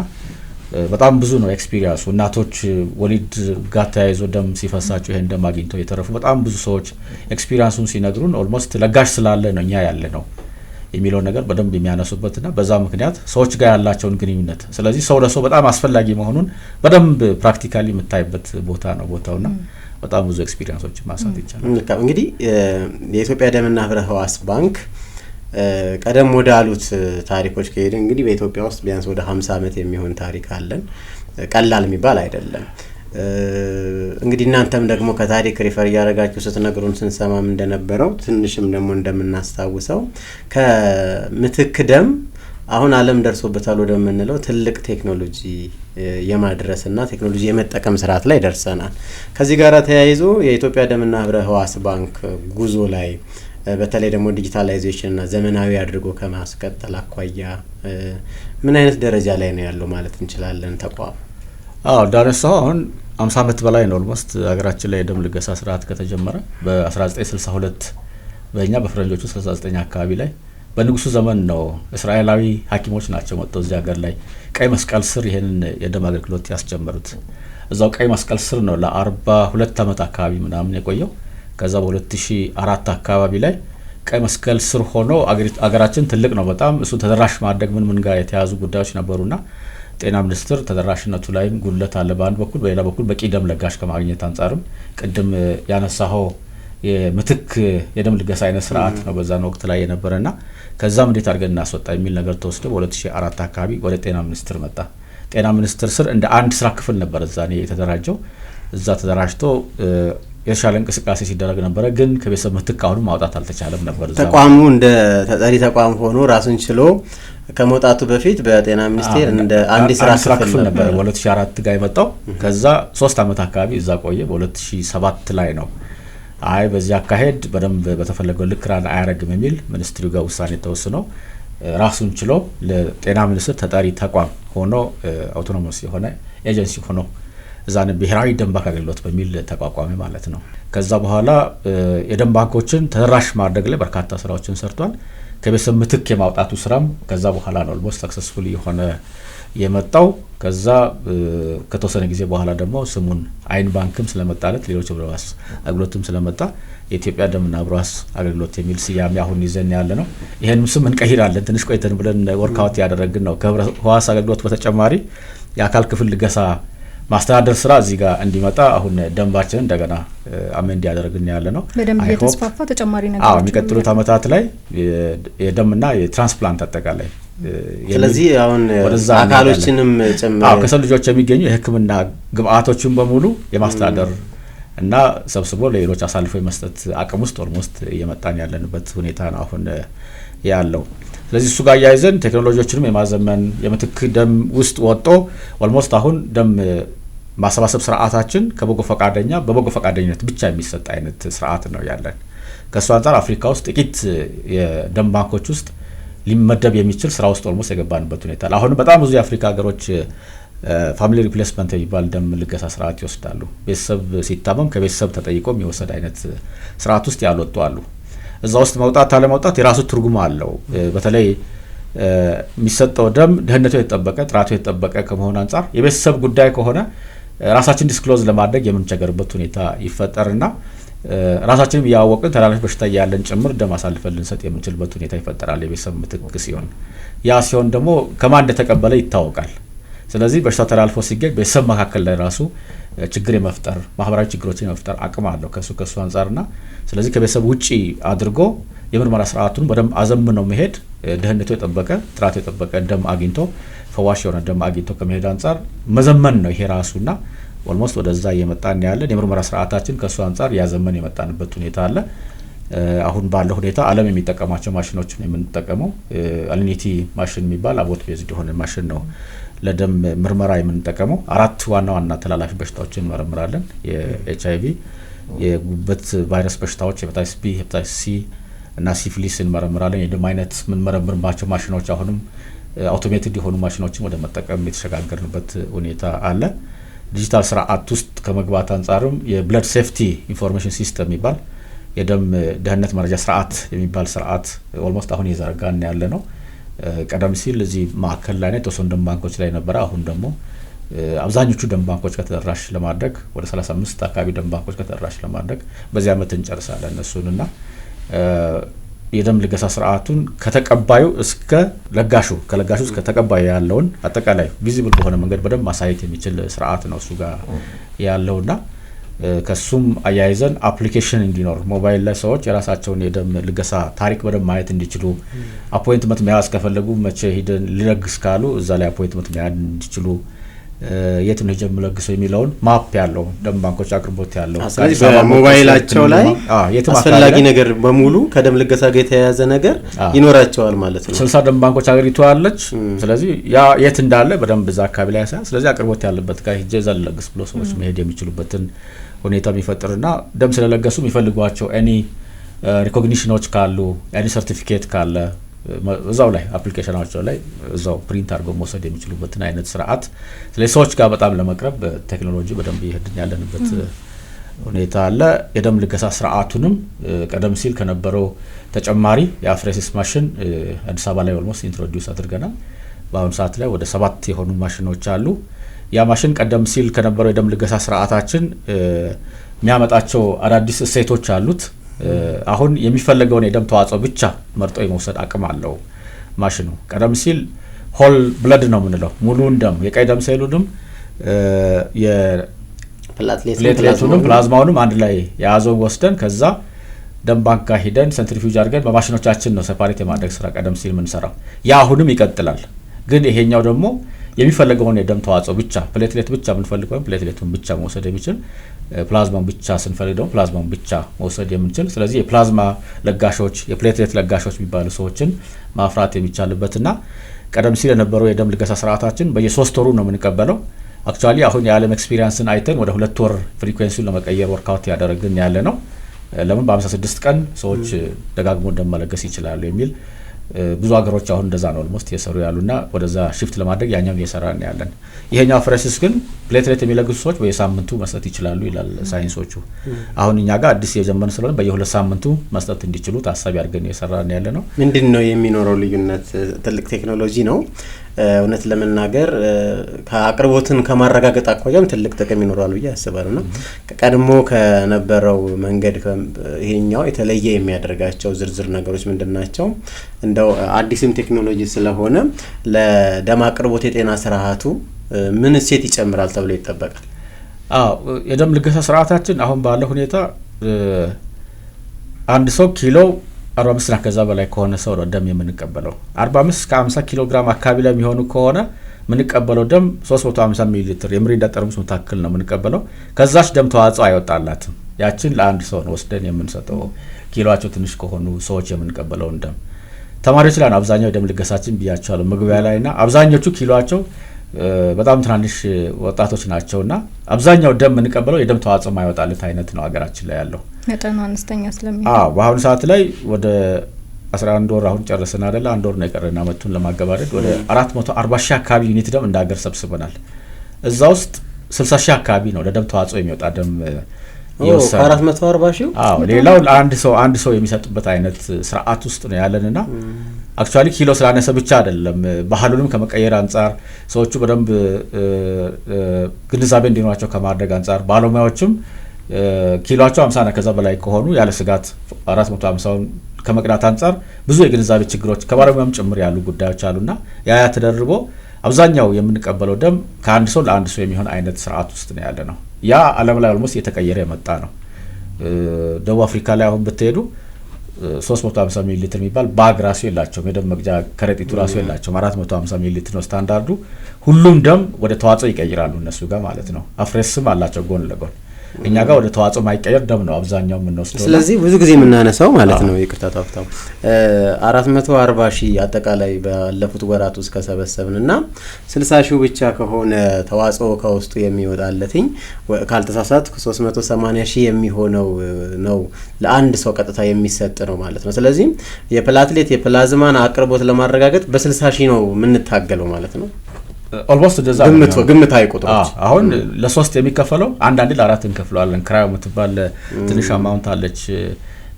በጣም ብዙ ነው ኤክስፒሪየንሱ። እናቶች ወሊድ ጋር ተያይዞ ደም ሲፈሳቸው ይሄን ደም አግኝተው የተረፉ በጣም ብዙ ሰዎች ኤክስፒሪየንሱን ሲነግሩን ኦልሞስት ለጋሽ ስላለ ነው እኛ ያለ ነው የሚለው ነገር በደንብ የሚያነሱበትና በዛ ምክንያት ሰዎች ጋር ያላቸውን ግንኙነት ስለዚህ ሰው ለሰው በጣም አስፈላጊ መሆኑን በደንብ ፕራክቲካሊ የምታይበት ቦታ ነው ቦታውና በጣም ብዙ ኤክስፒሪየንሶች ማሳት ይቻላል። እንግዲህ የኢትዮጵያ ደምና ህብረ ህዋስ ባንክ ቀደም ወደ አሉት ታሪኮች ከሄደ እንግዲህ በኢትዮጵያ ውስጥ ቢያንስ ወደ 50 አመት የሚሆን ታሪክ አለን። ቀላል የሚባል አይደለም። እንግዲህ እናንተም ደግሞ ከታሪክ ሪፈር ያደረጋችሁ ስትነግሩን ስንሰማም እንደነበረው ትንሽም ደግሞ እንደምናስታውሰው ከምትክ ደም አሁን ዓለም ደርሶበታል ወደምንለው ትልቅ ቴክኖሎጂ የማድረስና ቴክኖሎጂ የመጠቀም ስርዓት ላይ ደርሰናል። ከዚህ ጋር ተያይዞ የኢትዮጵያ ደምና ህብረ ህዋስ ባንክ ጉዞ ላይ በተለይ ደግሞ ዲጂታላይዜሽን እና ዘመናዊ አድርጎ ከማስቀጠል አኳያ ምን አይነት ደረጃ ላይ ነው ያለው ማለት እንችላለን ተቋም? ዳርሳው አሁን 50 አመት በላይ ነው ኦልሞስት ሀገራችን ላይ የደም ልገሳ ስርዓት ከተጀመረ በ1962 በእኛ በፈረንጆቹ 69 አካባቢ ላይ በንጉሱ ዘመን ነው እስራኤላዊ ሐኪሞች ናቸው መጥተው እዚህ ሀገር ላይ ቀይ መስቀል ስር ይሄንን የደም አገልግሎት ያስጀመሩት። እዛው ቀይ መስቀል ስር ነው ለ42 አመት አካባቢ ምናምን የቆየው። ከዛ በ2004 አካባቢ ላይ ቀይ መስቀል ስር ሆኖ አገራችን ትልቅ ነው በጣም እሱ ተደራሽ ማድረግ ምን ጋር የተያዙ ጉዳዮች ነበሩና ጤና ሚኒስቴር ተደራሽነቱ ላይ ጉድለት አለ በአንድ በኩል፣ በሌላ በኩል በቂ ደም ለጋሽ ከማግኘት አንጻርም ቅድም ያነሳው የምትክ የደም ልገሳ አይነት ስርዓት ነው በዛን ወቅት ላይ የነበረና ከዛም እንዴት አድርገን እናስወጣ የሚል ነገር ተወስዶ በ2004 አካባቢ ወደ ጤና ሚኒስቴር መጣ። ጤና ሚኒስቴር ስር እንደ አንድ ስራ ክፍል ነበር እዛ ነው የተደራጀው። እዛ ተደራጅቶ የተሻለ እንቅስቃሴ ሲደረግ ነበር። ግን ከቤተሰብ ምትክ አሁን ማውጣት አልተቻለም ነበር። ተቋሙ እንደ ተጠሪ ተቋም ሆኖ ራሱን ችሎ ከመውጣቱ በፊት በጤና ሚኒስቴር እንደ አንድ ስራ ክፍል ነበር በ2004 ጋር የመጣው። ከዛ 3 አመት አካባቢ እዛ ቆየ። በ2007 ላይ ነው አይ በዚህ አካሄድ በደንብ በተፈለገው ልክ ራን አያረግም የሚል ሚኒስትሪው ጋር ውሳኔ ተወስኖ ራሱን ችሎ ለጤና ሚኒስቴር ተጠሪ ተቋም ሆኖ አውቶኖመስ የሆነ ኤጀንሲ ሆኖ እዛን ብሔራዊ ደም ባንክ አገልግሎት በሚል ተቋቋመ ማለት ነው። ከዛ በኋላ የደም ባንኮችን ተደራሽ ማድረግ ላይ በርካታ ስራዎችን ሰርቷል። ከቤተሰብ ምትክ የማውጣቱ ስራም ከዛ በኋላ ነው ኦልሞስት ሰክሰስፉል የሆነ የመጣው። ከዛ ከተወሰነ ጊዜ በኋላ ደግሞ ስሙን አይን ባንክም ስለመጣለት ሌሎች ህብረዋስ አገልግሎትም ስለመጣ የኢትዮጵያ ደምና ህብረዋስ አገልግሎት የሚል ስያሜ አሁን ይዘን ያለ ነው። ይሄንም ስም እንቀይራለን ትንሽ ቆይተን ብለን ወርካውት ያደረግን ነው። ከህብረዋስ አገልግሎት በተጨማሪ የአካል ክፍል ልገሳ ማስተዳደር ስራ እዚህ ጋር እንዲመጣ አሁን ደንባችን እንደገና አመንድ ያደረግን ያለ ነው። በደንብ የተስፋፋ ተጨማሪ ነገሮች የሚቀጥሉት አመታት ላይ የደምና የትራንስፕላንት አጠቃላይ ስለዚህ አሁን አካሎችንም ጨምሮ ከሰው ልጆች የሚገኙ የህክምና ግብአቶችን በሙሉ የማስተዳደር እና ሰብስቦ ለሌሎች አሳልፎ የመስጠት አቅም ውስጥ ኦልሞስት እየመጣን ያለንበት ሁኔታ ነው አሁን ያለው። ስለዚህ እሱ ጋር ያይዘን ቴክኖሎጂዎችንም የማዘመን የምትክ ደም ውስጥ ወጥቶ ኦልሞስት አሁን ደም ማሰባሰብ ስርዓታችን ከበጎ ፈቃደኛ በበጎ ፈቃደኝነት ብቻ የሚሰጥ አይነት ስርዓት ነው ያለን። ከሱ አንፃር አፍሪካ ውስጥ ጥቂት የደም ባንኮች ውስጥ ሊመደብ የሚችል ስራ ውስጥ ኦልሞስት የገባንበት ሁኔታ አለ። አሁን በጣም ብዙ የአፍሪካ ሀገሮች ፋሚሊ ሪፕሌስመንት የሚባል ደም ልገሳ ስርዓት ይወስዳሉ። ቤተሰብ ሲታመም ከቤተሰብ ተጠይቆ የሚወሰድ አይነት ስርዓት ውስጥ ያልወጡ አሉ። እዛ ውስጥ መውጣት አለመውጣት የራሱ ትርጉም አለው። በተለይ የሚሰጠው ደም ደህንነቱ የተጠበቀ ጥራቱ የተጠበቀ ከመሆኑ አንፃር የቤተሰብ ጉዳይ ከሆነ ራሳችን ዲስክሎዝ ለማድረግ የምንቸገርበት ሁኔታ ይፈጠርና ራሳችንም ያወቅን ተላላፊ በሽታ ያለን ጭምር ደም አሳልፈን ልንሰጥ የምንችልበት ሁኔታ ይፈጠራል የቤተሰብ ምትክ ሲሆን። ያ ሲሆን ደግሞ ከማን እንደተቀበለ ይታወቃል። ስለዚህ በሽታው ተላልፎ ሲገኝ ቤተሰብ መካከል ላይ ራሱ ችግር የመፍጠር ማህበራዊ ችግሮችን የመፍጠር አቅም አለው ከሱ አንፃርና ስለዚህ ከቤተሰብ ውጪ አድርጎ የምርመራ ስርዓቱን በደንብ አዘምነው መሄድ ደህንነቱ የጠበቀ ጥራቱ የጠበቀ ደም አግኝቶ ፈዋሽ የሆነ ደም አግኝቶ ከመሄድ አንፃር መዘመን ነው ይሄ ራሱና ኦልሞስት ወደዛ እየመጣን ያለን የምርመራ ስርዓታችን ከሱ አንፃር ያዘመን የመጣንበት ሁኔታ አለ። አሁን ባለው ሁኔታ ዓለም የሚጠቀማቸው ማሽኖችን የምንጠቀመው አሊኒቲ ማሽን የሚባል አቦት ቤዝድ የሆነ ማሽን ነው ለደም ምርመራ የምንጠቀመው። 4 ዋና ተላላፊ በሽታዎችን እንመረምራለን። የኤችአይቪ፣ የጉበት ቫይረስ በሽታዎች፣ ሄፓታይተስ ቢ፣ ሄፓታይተስ ሲ እና ሲፊሊስ እንመረምራለን። የደም አይነት የምንመረምርባቸው ማሽኖች አሁንም አውቶሜትድ የሆኑ ማሽኖችን ወደ መጠቀም የተሸጋገርንበት ሁኔታ አለ። ዲጂታል ስርዓት ውስጥ ከመግባት አንፃርም የብለድ ሴፍቲ ኢንፎርሜሽን ሲስተም የሚባል የደም ደህንነት መረጃ ስርዓት የሚባል ስርዓት ኦልሞስት አሁን እየዘረጋን ያለ ነው። ቀደም ሲል እዚህ ማዕከል ላይ ነው የተወሰኑ ደም ባንኮች ላይ ነበረ። አሁን ደግሞ አብዛኞቹ ደም ባንኮች ከተደራሽ ለማድረግ ወደ 35 አካባቢ ደም ባንኮች ከተደራሽ ለማድረግ በዚህ አመት እንጨርሳለን እሱንና የደም ልገሳ ስርዓቱን ከተቀባዩ እስከ ለጋሹ ከለጋሹ እስከ ተቀባዩ ያለውን አጠቃላይ ቪዚብል በሆነ መንገድ በደንብ ማሳየት የሚችል ስርዓት ነው እሱ ጋር ያለውና ከሱም አያይዘን አፕሊኬሽን እንዲኖር ሞባይል ላይ ሰዎች የራሳቸውን የደም ልገሳ ታሪክ በደንብ ማየት እንዲችሉ አፖይንትመንት መያዝ ከፈለጉ መቼ ሄደን ሊለግስ ካሉ እዛ ላይ አፖይንትመንት መያዝ እንዲችሉ የት ነው ጀም ለግሰው የሚለውን ማፕ ያለው ደም ባንኮች አቅርቦት ያለው ስለዚህ በሞባይላቸው ላይ አስፈላጊ ነገር በሙሉ ከደም ልገሳ ጋር የተያያዘ ነገር ይኖራቸዋል ማለት ነው። 60 ደም ባንኮች አገሪቱ አለች። ስለዚህ ያ የት እንዳለ በደንብ እዛ አካባቢ ላይ ያሳያል። ስለዚህ አቅርቦት ያለበት ጋር ሄጄ እዛ ልለግስ ብሎ ሰዎች መሄድ የሚችሉበትን ሁኔታ የሚፈጥርና ደም ስለለገሱ የሚፈልጓቸው ኤኒ ሪኮግኒሽኖች ካሉ ኤኒ ሰርቲፊኬት ካለ እዛው ላይ አፕሊኬሽናቸው ላይ እዛው ፕሪንት አድርገው መውሰድ የሚችሉበትን አይነት ስርዓት ስለዚህ ሰዎች ጋር በጣም ለመቅረብ ቴክኖሎጂ በደንብ ይሄድን ያለንበት ሁኔታ አለ። የደም ልገሳ ስርዓቱንም ቀደም ሲል ከነበረው ተጨማሪ የአፍሬሲስ ማሽን አዲስ አበባ ላይ ኦልሞስት ኢንትሮዲዩስ አድርገናል። በአሁኑ ሰዓት ላይ ወደ 7 የሆኑ ማሽኖች አሉ። ያ ማሽን ቀደም ሲል ከነበረው የደም ልገሳ ስርዓታችን የሚያመጣቸው አዳዲስ እሴቶች አሉት። አሁን የሚፈልገውን የደም ተዋጽኦ ብቻ መርጦ የመውሰድ አቅም አለው ማሽኑ። ቀደም ሲል ሆል ብለድ ነው የምንለው ሙሉን ደም የቀይ ደም ሴሉንም የፕሌትሌቱንም ፕላዝማውንም አንድ ላይ የያዘው ወስደን ከዛ ደም ባንክ ጋር ሄደን ሴንትሪፊውጅ አድርገን በማሽኖቻችን ነው ሴፓሬት የማድረግ ስራ ቀደም ሲል የምንሰራው። ያ አሁንም ይቀጥላል። ግን ይሄኛው ደግሞ የሚፈልገውን የደም ተዋጽኦ ብቻ ፕሌትሌት ብቻ የምንፈልገው ፕሌትሌቱን ብቻ መውሰድ የሚችል ፕላዝማን ብቻ ስንፈልግ ደግሞ ፕላዝማን ብቻ መውሰድ የምንችል ስለዚህ የፕላዝማ ለጋሾች የፕሌትሌት ለጋሾች የሚባሉ ሰዎችን ማፍራት የሚቻልበትና ቀደም ሲል የነበረው የደም ልገሳ ስርዓታችን በየ3 ወሩ ነው የምንቀበለው አክቹአሊ አሁን የዓለም ኤክስፒሪየንስን አይተን ወደ 2 ወር ፍሪኩዌንሲውን ለመቀየር ወርክአውት ያደረግን ያለ ነው ለምን በ56 ቀን ሰዎች ደጋግሞ ደም መለገስ ይችላሉ የሚል ብዙ ሀገሮች አሁን እንደዛ ነው ኦልሞስት እየሰሩ ያሉና ወደዛ ሽፍት ለማድረግ ያኛው እየሰራን ያለን ይሄኛው ፍሬሲስ ግን ፕሌትሌት የሚለግሱ ሰዎች በየሳምንቱ መስጠት ይችላሉ ይላል ሳይንሶቹ አሁን እኛ ጋር አዲስ የጀመረን ስለሆነ በየ2 ሳምንቱ መስጠት እንዲችሉ ታሳቢ አድርገን እየሰራን ያለ ነው ምንድነው የሚኖረው ልዩነት ትልቅ ቴክኖሎጂ ነው እውነት ለመናገር ከአቅርቦትን ከማረጋገጥ አኳያም ትልቅ ጥቅም ይኖራል ብዬ አስባለሁ ቀድሞ ከነበረው መንገድ ይሄኛው የተለየ የሚያደርጋቸው ዝርዝር ነገሮች ምንድናቸው እንደው አዲስም ቴክኖሎጂ ስለሆነ ለደም አቅርቦት የጤና ስርዓቱ ምን እሴት ይጨምራል ተብሎ ይጠበቃል የደም ልገሳ ስርዓታችን አሁን ባለው ሁኔታ አንድ ሰው ኪሎ 45 እና ከዛ በላይ ከሆነ ሰው ነው ደም የምንቀበለው 45 እስከ 50 ኪሎ ግራም አካባቢ ላይ የሚሆኑ ከሆነ ምንቀበለው ደም 350 ሚሊ ሊትር የምሪንዳ ጠርሙስ መታከል ነው ምንቀበለው ከዛች ደም ተዋጽኦ አይወጣላትም ያችን ለአንድ ሰው ነው ወስደን የምንሰጠው ኪሎአቸው ትንሽ ከሆኑ ሰዎች የምንቀበለው ደም ተማሪዎች ላይ አብዛኛው ደም ልገሳችን ቢያቻለው ምግቢያ ላይና አብዛኞቹ ኪሎአቸው በጣም ትናንሽ ወጣቶች ናቸውና አብዛኛው ደም ምንቀበለው የደም ተዋጽኦ ማይወጣለት አይነት ነው ሀገራችን ላይ ያለው መጠኑ አነስተኛ ስለሚሆን በአሁኑ ሰዓት ላይ ወደ 11 ወር አሁን ጨርሰና አይደል አንድ ወር ነው የቀረና መቱን ለማገባደድ ወደ 440 ሺህ አካባቢ ዩኒት ደም እንዳገር ሰብስበናል እዛ ውስጥ 60 ሺህ አካባቢ ነው ለደም ተዋጽኦ የሚወጣ ደም ይወሰናል 440 ሺህ ሌላው አንድ ሰው የሚሰጥበት አይነት ስርዓት ውስጥ ነው ያለንና አክቹአሊ ኪሎ ስላነሰ ብቻ አይደለም ባህሉንም ከመቀየር አንፃር ሰዎቹ በደንብ ግንዛቤ እንዲኖራቸው ከማድረግ አንፃር ባለሙያዎችም ኪሎአቸው 50 እና ከዛ በላይ ከሆኑ ያለ ስጋት 450 ከመቅዳት አንፃር ብዙ የግንዛቤ ችግሮች ከባለሙያም ጭምር ያሉ ጉዳዮች አሉና ያ ተደርቦ አብዛኛው የምንቀበለው ደም ከአንድ ሰው ለአንድ ሰው የሚሆን አይነት ስርዓት ውስጥ ነው ያለ ነው ያ ዓለም ላይ ኦልሞስት የተቀየረ የመጣ ነው ደቡብ አፍሪካ ላይ አሁን ብትሄዱ 350 ሚሊ ሊትር የሚባል ባግ ራሱ የላቸውም የደም መቅጃ ከረጢቱ ራሱ የላቸውም 450 ሚሊ ሊትር ነው ስታንዳርዱ ሁሉም ደም ወደ ተዋጽኦ ይቀይራሉ እነሱ ጋር ማለት ነው አፍሬስም አላቸው ጎን ለጎን እኛ ጋር ወደ ተዋጽኦ ማይቀየር ደም ነው አብዛኛው የምንወስደው ስለዚህ ብዙ ጊዜ የምናነሳው ማለት ነው ይቅርታ ታፍታው 440 ሺህ አጠቃላይ ባለፉት ወራት ውስጥ ከሰበሰብንና 60 ሺህ ብቻ ከሆነ ተዋጽኦ ከውስጡ የሚወጣለትኝ ካልተሳሳትኩ 380 ሺህ የሚሆነው ነው ለአንድ ሰው ቀጥታ የሚሰጥ ነው ማለት ነው ስለዚህ የፕላትሌት የፕላዝማን አቅርቦት ለማረጋገጥ በ60 ሺህ ነው የምንታገለው ማለት ነው ኦልሞስት እንደዛ ግምታዊ ቁጥሮች አሁን ለ3 የሚከፈለው አንዳንድ ለ4 እንከፍለዋለን ክራዮ ምትባል ትንሽ አማውንት አለች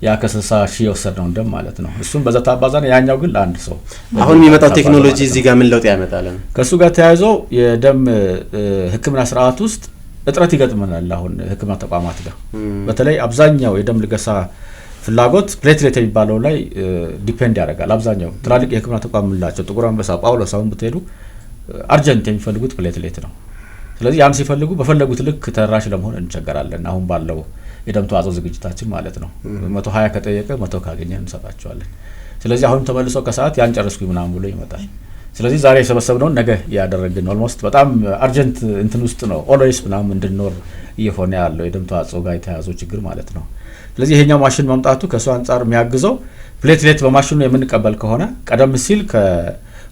ያ ከ60 ሺህ ወሰደው እንደም ማለት ነው እሱም በዛ ታባዛና ያኛው ግን ለአንድ ሰው አሁን የሚመጣው ቴክኖሎጂ እዚህ ጋር ምን ለውጥ ያመጣል ከሱ ጋር ተያይዞ የደም ህክምና ስርዓት ውስጥ እጥረት ይገጥመናል አሁን ህክምና ተቋማት ጋር በተለይ አብዛኛው የደም ልገሳ ፍላጎት ፕሌትሌት የሚባለው ላይ ዲፔንድ ያደርጋል አብዛኛው ትላልቅ የህክምና ተቋም ምላቸው ጥቁር አንበሳ ጳውሎስ አሁን ብትሄዱ አርጀንት የሚፈልጉት ፕሌትሌት ነው ስለዚህ ያን ሲፈልጉ በፈለጉት ልክ ተራሽ ለመሆን እንቸገራለን አሁን ባለው የደም ተዋጽኦ ዝግጅታችን ማለት ነው 120 ከጠየቀ 100 ካገኘን እንሰጣቸዋለን ስለዚህ አሁን ተመልሶ ከሰዓት ያን ጨርስኩ ምናምን ብሎ ይመጣል ስለዚህ ዛሬ የሰበሰብነው ነገ ያደረግን ኦልሞስት በጣም አርጀንት እንትን ውስጥ ነው ኦልዌይስ ምናምን እንድንኖር እየሆነ ያለው የደም ተዋጽኦ ጋር የተያዘው ችግር ማለት ነው ስለዚህ ይሄኛው ማሽን መምጣቱ ከሱ አንፃር የሚያግዘው ፕሌትሌት በማሽኑ የምንቀበል ከሆነ ቀደም ሲል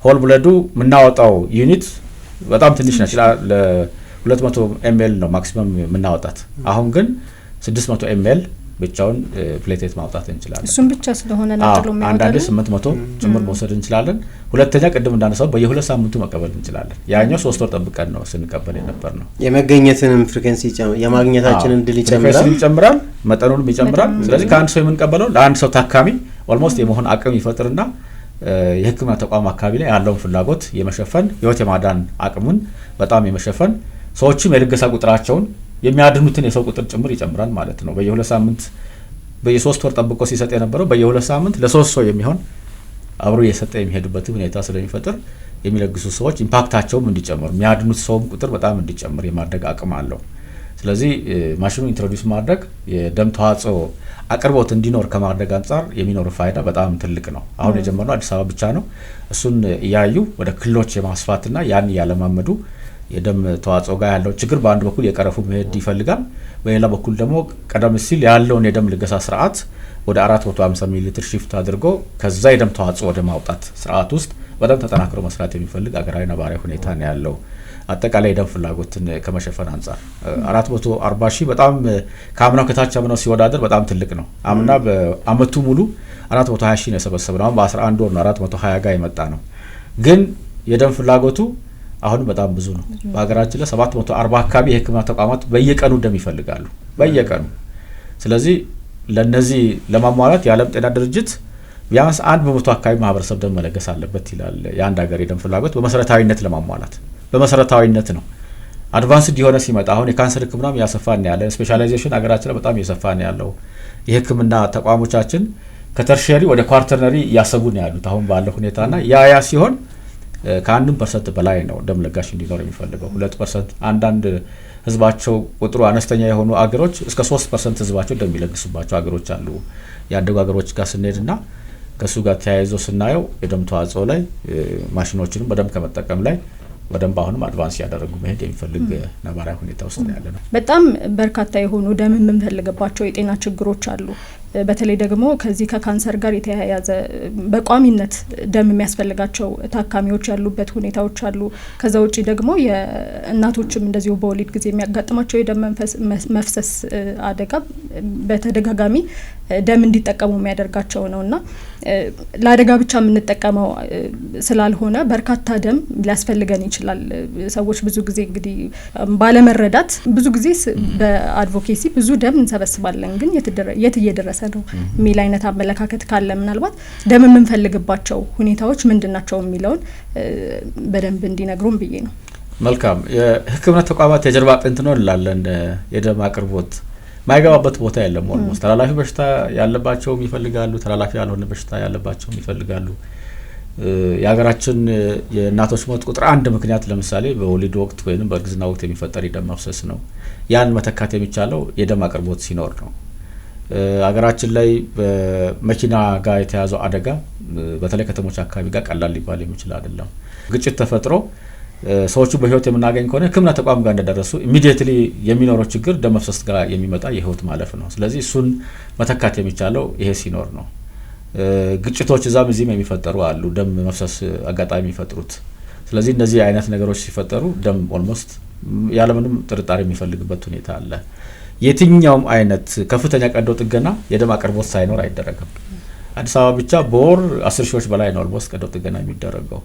ሆል ብለዱ ምናወጣው ዩኒት በጣም ትንሽ ነች ለ200 ml ነው ማክሲመም ምናወጣት አሁን ግን 600 ml ብቻውን ፕሌትሌት ማውጣት እንችላለን እሱም ብቻ ስለሆነ ነጥሎ የሚወጣው አንዳንዴ 800 ጭምር መውሰድ እንችላለን ሁለተኛ ቅድም እንዳነሳው በየ2 ሳምንቱ መቀበል እንችላለን ያኛው 3 ወር ጠብቀን ነው ስንቀበል የነበር ነው የመገኘትንም ፍሪኩዌንሲ የማግኘታችንን ድል ይጨምራል መጠኑንም ይጨምራል ስለዚህ ከአንድ ሰው የምንቀበለው ለአንድ ሰው ታካሚ ኦልሞስት የመሆን አቅም ይፈጥርና የህክምና ተቋም አካባቢ ላይ ያለውን ፍላጎት የመሸፈን ህይወት የማዳን አቅሙን በጣም የመሸፈን ሰዎችም የልገሳ ቁጥራቸውን የሚያድኑትን የሰው ቁጥር ጭምር ይጨምራል ማለት ነው በየ2 ሳምንት በየ3 ወር ጠብቆ ሲሰጥ የነበረው በየ2 ሳምንት ለ3 ሰው የሚሆን አብሮ እየሰጠ የሚሄድበት ሁኔታ ስለሚፈጥር የሚለግሱ ሰዎች ኢምፓክታቸውም እንዲጨምር የሚያድኑት ሰውም ቁጥር በጣም እንዲጨምር የማድረግ አቅም አለው ስለዚህ ማሽኑ ኢንትሮዲዩስ ማድረግ የደም ተዋጽኦ አቅርቦት እንዲኖር ከማድረግ አንጻር የሚኖረው ፋይዳ በጣም ትልቅ ነው። አሁን የጀመረው አዲስ አበባ ብቻ ነው። እሱን እያዩ ወደ ክልሎች የማስፋትና ያን ያለማመዱ የደም ተዋጽኦ ጋር ያለው ችግር በአንድ በኩል የቀረፉ መሄድ ይፈልጋል። በሌላ በኩል ደግሞ ቀደም ሲል ያለውን የደም ልገሳ ስርዓት ወደ 450 ሚሊ ሊትር ሺፍት አድርጎ ከዛ የደም ተዋጽኦ ወደ ማውጣት ስርዓት ውስጥ በደም ተጠናክሮ መስራት የሚፈልግ አገራዊ ነባራዊ ሁኔታ ነው ያለው። አጠቃላይ የደም ፍላጎትን ከመሸፈን አንጻር 440 ሺህ በጣም ከአምናው ከታች አምናው ሲወዳደር በጣም ትልቅ ነው። አምና በአመቱ ሙሉ 420 ሺህ ነው የሰበሰብነው። አሁን በ11 ወር ነው 420 ጋር የመጣ ነው። ግን የደም ፍላጎቱ አሁን በጣም ብዙ ነው። በሀገራችን ላይ 740 አካባቢ የሕክምና ተቋማት በየቀኑ ደም ይፈልጋሉ በየቀኑ። ስለዚህ ለነዚህ ለማሟላት የዓለም ጤና ድርጅት ቢያንስ 1% አካባቢ ማህበረሰብ ደም መለገስ አለበት ይላል። የአንድ ሀገር የደም ፍላጎት በመሰረታዊነት ለማሟላት በመሰረታዊነት ነው። አድቫንስድ የሆነ ሲመጣ አሁን የካንሰር ሕክምናም ያሰፋን ያለ ስፔሻላይዜሽን ሀገራችን ላይ በጣም እየሰፋን ያለው የሕክምና ተቋሞቻችን ከተርሸሪ ወደ ኳርተርነሪ እያሰቡ ነው ያሉት አሁን ባለው ሁኔታና ያ ሲሆን ከ1% በላይ ነው ደም ለጋሽ እንዲኖር የሚፈልገው 2%። አንዳንድ ህዝባቸው ቁጥሩ አነስተኛ የሆኑ አገሮች እስከ 3% ህዝባቸው ደም የሚለግሱባቸው አገሮች አሉ። ያደጉ አገሮች ጋር ስንሄድና ከሱ ጋር ተያይዞ ስናየው የደም ተዋጽኦ ላይ ማሽኖችንም በደንብ ከመጠቀም ላይ በደንብ አሁንም አድቫንስ ያደረጉ መሄድ የሚፈልግ ነባራዊ ሁኔታ ውስጥ ነው ያለነው። በጣም በርካታ የሆኑ ደም የምንፈልግባቸው የጤና ችግሮች አሉ። በተለይ ደግሞ ከዚህ ከካንሰር ጋር የተያያዘ በቋሚነት ደም የሚያስፈልጋቸው ታካሚዎች ያሉበት ሁኔታዎች አሉ። ከዛ ውጪ ደግሞ የእናቶችም እንደዚሁ በወሊድ ጊዜ የሚያጋጥማቸው የደም መፍሰስ አደጋ በተደጋጋሚ ደም እንዲጠቀሙ የሚያደርጋቸው ነውና ለአደጋ ብቻ የምንጠቀመው ስላልሆነ በርካታ ደም ሊያስፈልገን ይችላል። ሰዎች ብዙ ጊዜ እንግዲህ ባለመረዳት ብዙ ጊዜ በአድቮኬሲ ብዙ ደም እንሰበስባለን፣ ግን የት እየደረሰ ነው የሚል አይነት አመለካከት ካለ ምናልባት ደም የምንፈልግባቸው ሁኔታዎች ምንድናቸው የሚለውን በደንብ እንዲነግሩን ብዬ ነው። መልካም። የሕክምና ተቋማት የጀርባ አጥንት ነው እንላለን። የደም አቅርቦት ማይገባበት ቦታ የለም። ኦልሞስት ተላላፊ በሽታ ያለባቸውም ይፈልጋሉ፣ ተላላፊ ያልሆነ በሽታ ያለባቸውም ይፈልጋሉ። የሀገራችን የእናቶች ሞት ቁጥር 1 ምክንያት ለምሳሌ በወሊድ ወቅት ወይም በእርግዝና ወቅት የሚፈጠር የደም መፍሰስ ነው። ያን መተካት የሚቻለው የደም አቅርቦት ሲኖር ነው። ሀገራችን ላይ በመኪና ጋር የተያዘው አደጋ በተለይ ከተሞች አካባቢ ጋር ቀላል ሊባል የሚችል አይደለም። ግጭት ተፈጥሮ ሰዎቹ በህይወት የምናገኝ ከሆነ ሕክምና ተቋም ጋር እንደደረሱ ኢሚዲየትሊ የሚኖረው ችግር ደም መፍሰስ ጋር የሚመጣ የህይወት ማለፍ ነው። ስለዚህ እሱን መተካት የሚቻለው ይሄ ሲኖር ነው። ግጭቶች እዛም እዚህም የሚፈጠሩ አሉ፣ ደም መፍሰስ አጋጣሚ የሚፈጥሩት። ስለዚህ እነዚህ አይነት ነገሮች ሲፈጠሩ ደም ኦልሞስት ያለምንም ጥርጣሬ የሚፈልግበት ሁኔታ አለ። የትኛውም አይነት ከፍተኛ ቀዶ ጥገና የደም አቅርቦት ሳይኖር አይደረግም። አዲስ አበባ ብቻ በወር 10 ሺዎች በላይ ነው ኦልሞስት ቀዶ ጥገና የሚደረገው።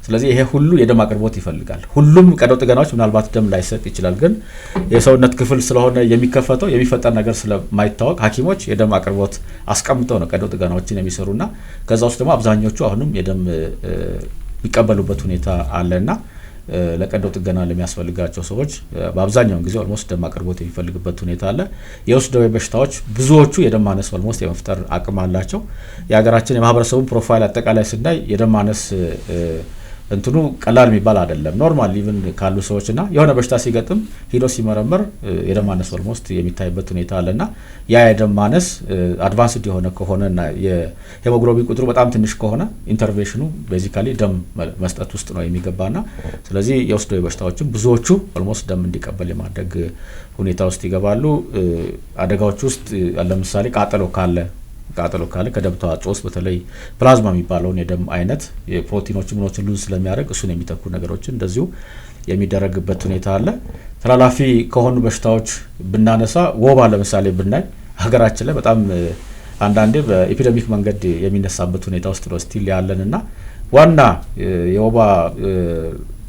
ስለዚህ ይሄ ሁሉ የደም አቅርቦት ይፈልጋል። ሁሉም ቀዶ ጥገናዎች ምናልባት ደም ላይሰጥ ይችላል፣ ግን የሰውነት ክፍል ስለሆነ የሚከፈተው የሚፈጠር ነገር ስለማይታወቅ ሐኪሞች የደም አቅርቦት አስቀምጠው ነው ቀዶ ጥገናዎችን የሚሰሩና ከዛ ውስጥ ደግሞ አብዛኞቹ አሁንም የደም የሚቀበሉበት ሁኔታ አለና ለቀዶ ጥገና ለሚያስፈልጋቸው ሰዎች በአብዛኛው ጊዜ ኦልሞስት ደም አቅርቦት የሚፈልግበት ሁኔታ አለ። የውስጥ ደዌ በሽታዎች ብዙዎቹ የደም ማነስ ኦልሞስት የመፍጠር አቅም አላቸው። የሀገራችን የማህበረሰቡን ፕሮፋይል አጠቃላይ ስናይ የደም ማነስ እንትኑ ቀላል የሚባል አይደለም። ኖርማል ኢቭን ካሉ ሰዎችና የሆነ በሽታ ሲገጥም ሂዶ ሲመረመር የደም ማነስ ኦልሞስት የሚታይበት ሁኔታ አለና ያ የደም ማነስ አድቫንስድ የሆነ ከሆነና የሄሞግሎቢን ቁጥሩ በጣም ትንሽ ከሆነ ኢንተርቬንሽኑ ቤዚካሊ ደም መስጠት ውስጥ ነው የሚገባና ስለዚህ የውስጥ ደዌ በሽታዎችም ብዙዎቹ ኦልሞስት ደም እንዲቀበል የማድረግ ሁኔታ ውስጥ ይገባሉ። አደጋዎች ውስጥ ለምሳሌ ቃጠሎ ካለ ከደም ተዋጽኦ ውስጥ በተለይ ፕላዝማ የሚባለውን የደም አይነት የፕሮቲኖች ምኖችን ሉዝ ስለሚያደርግ እሱን የሚተኩ ነገሮችን እንደዚሁ የሚደረግበት ሁኔታ አለ። ተላላፊ ከሆኑ በሽታዎች ብናነሳ ወባ ለምሳሌ ብናይ ሀገራችን ላይ በጣም አንዳንዴ በኤፒደሚክ መንገድ የሚነሳበት ሁኔታ ውስጥ ነው ስቲል ያለንና ዋና የወባ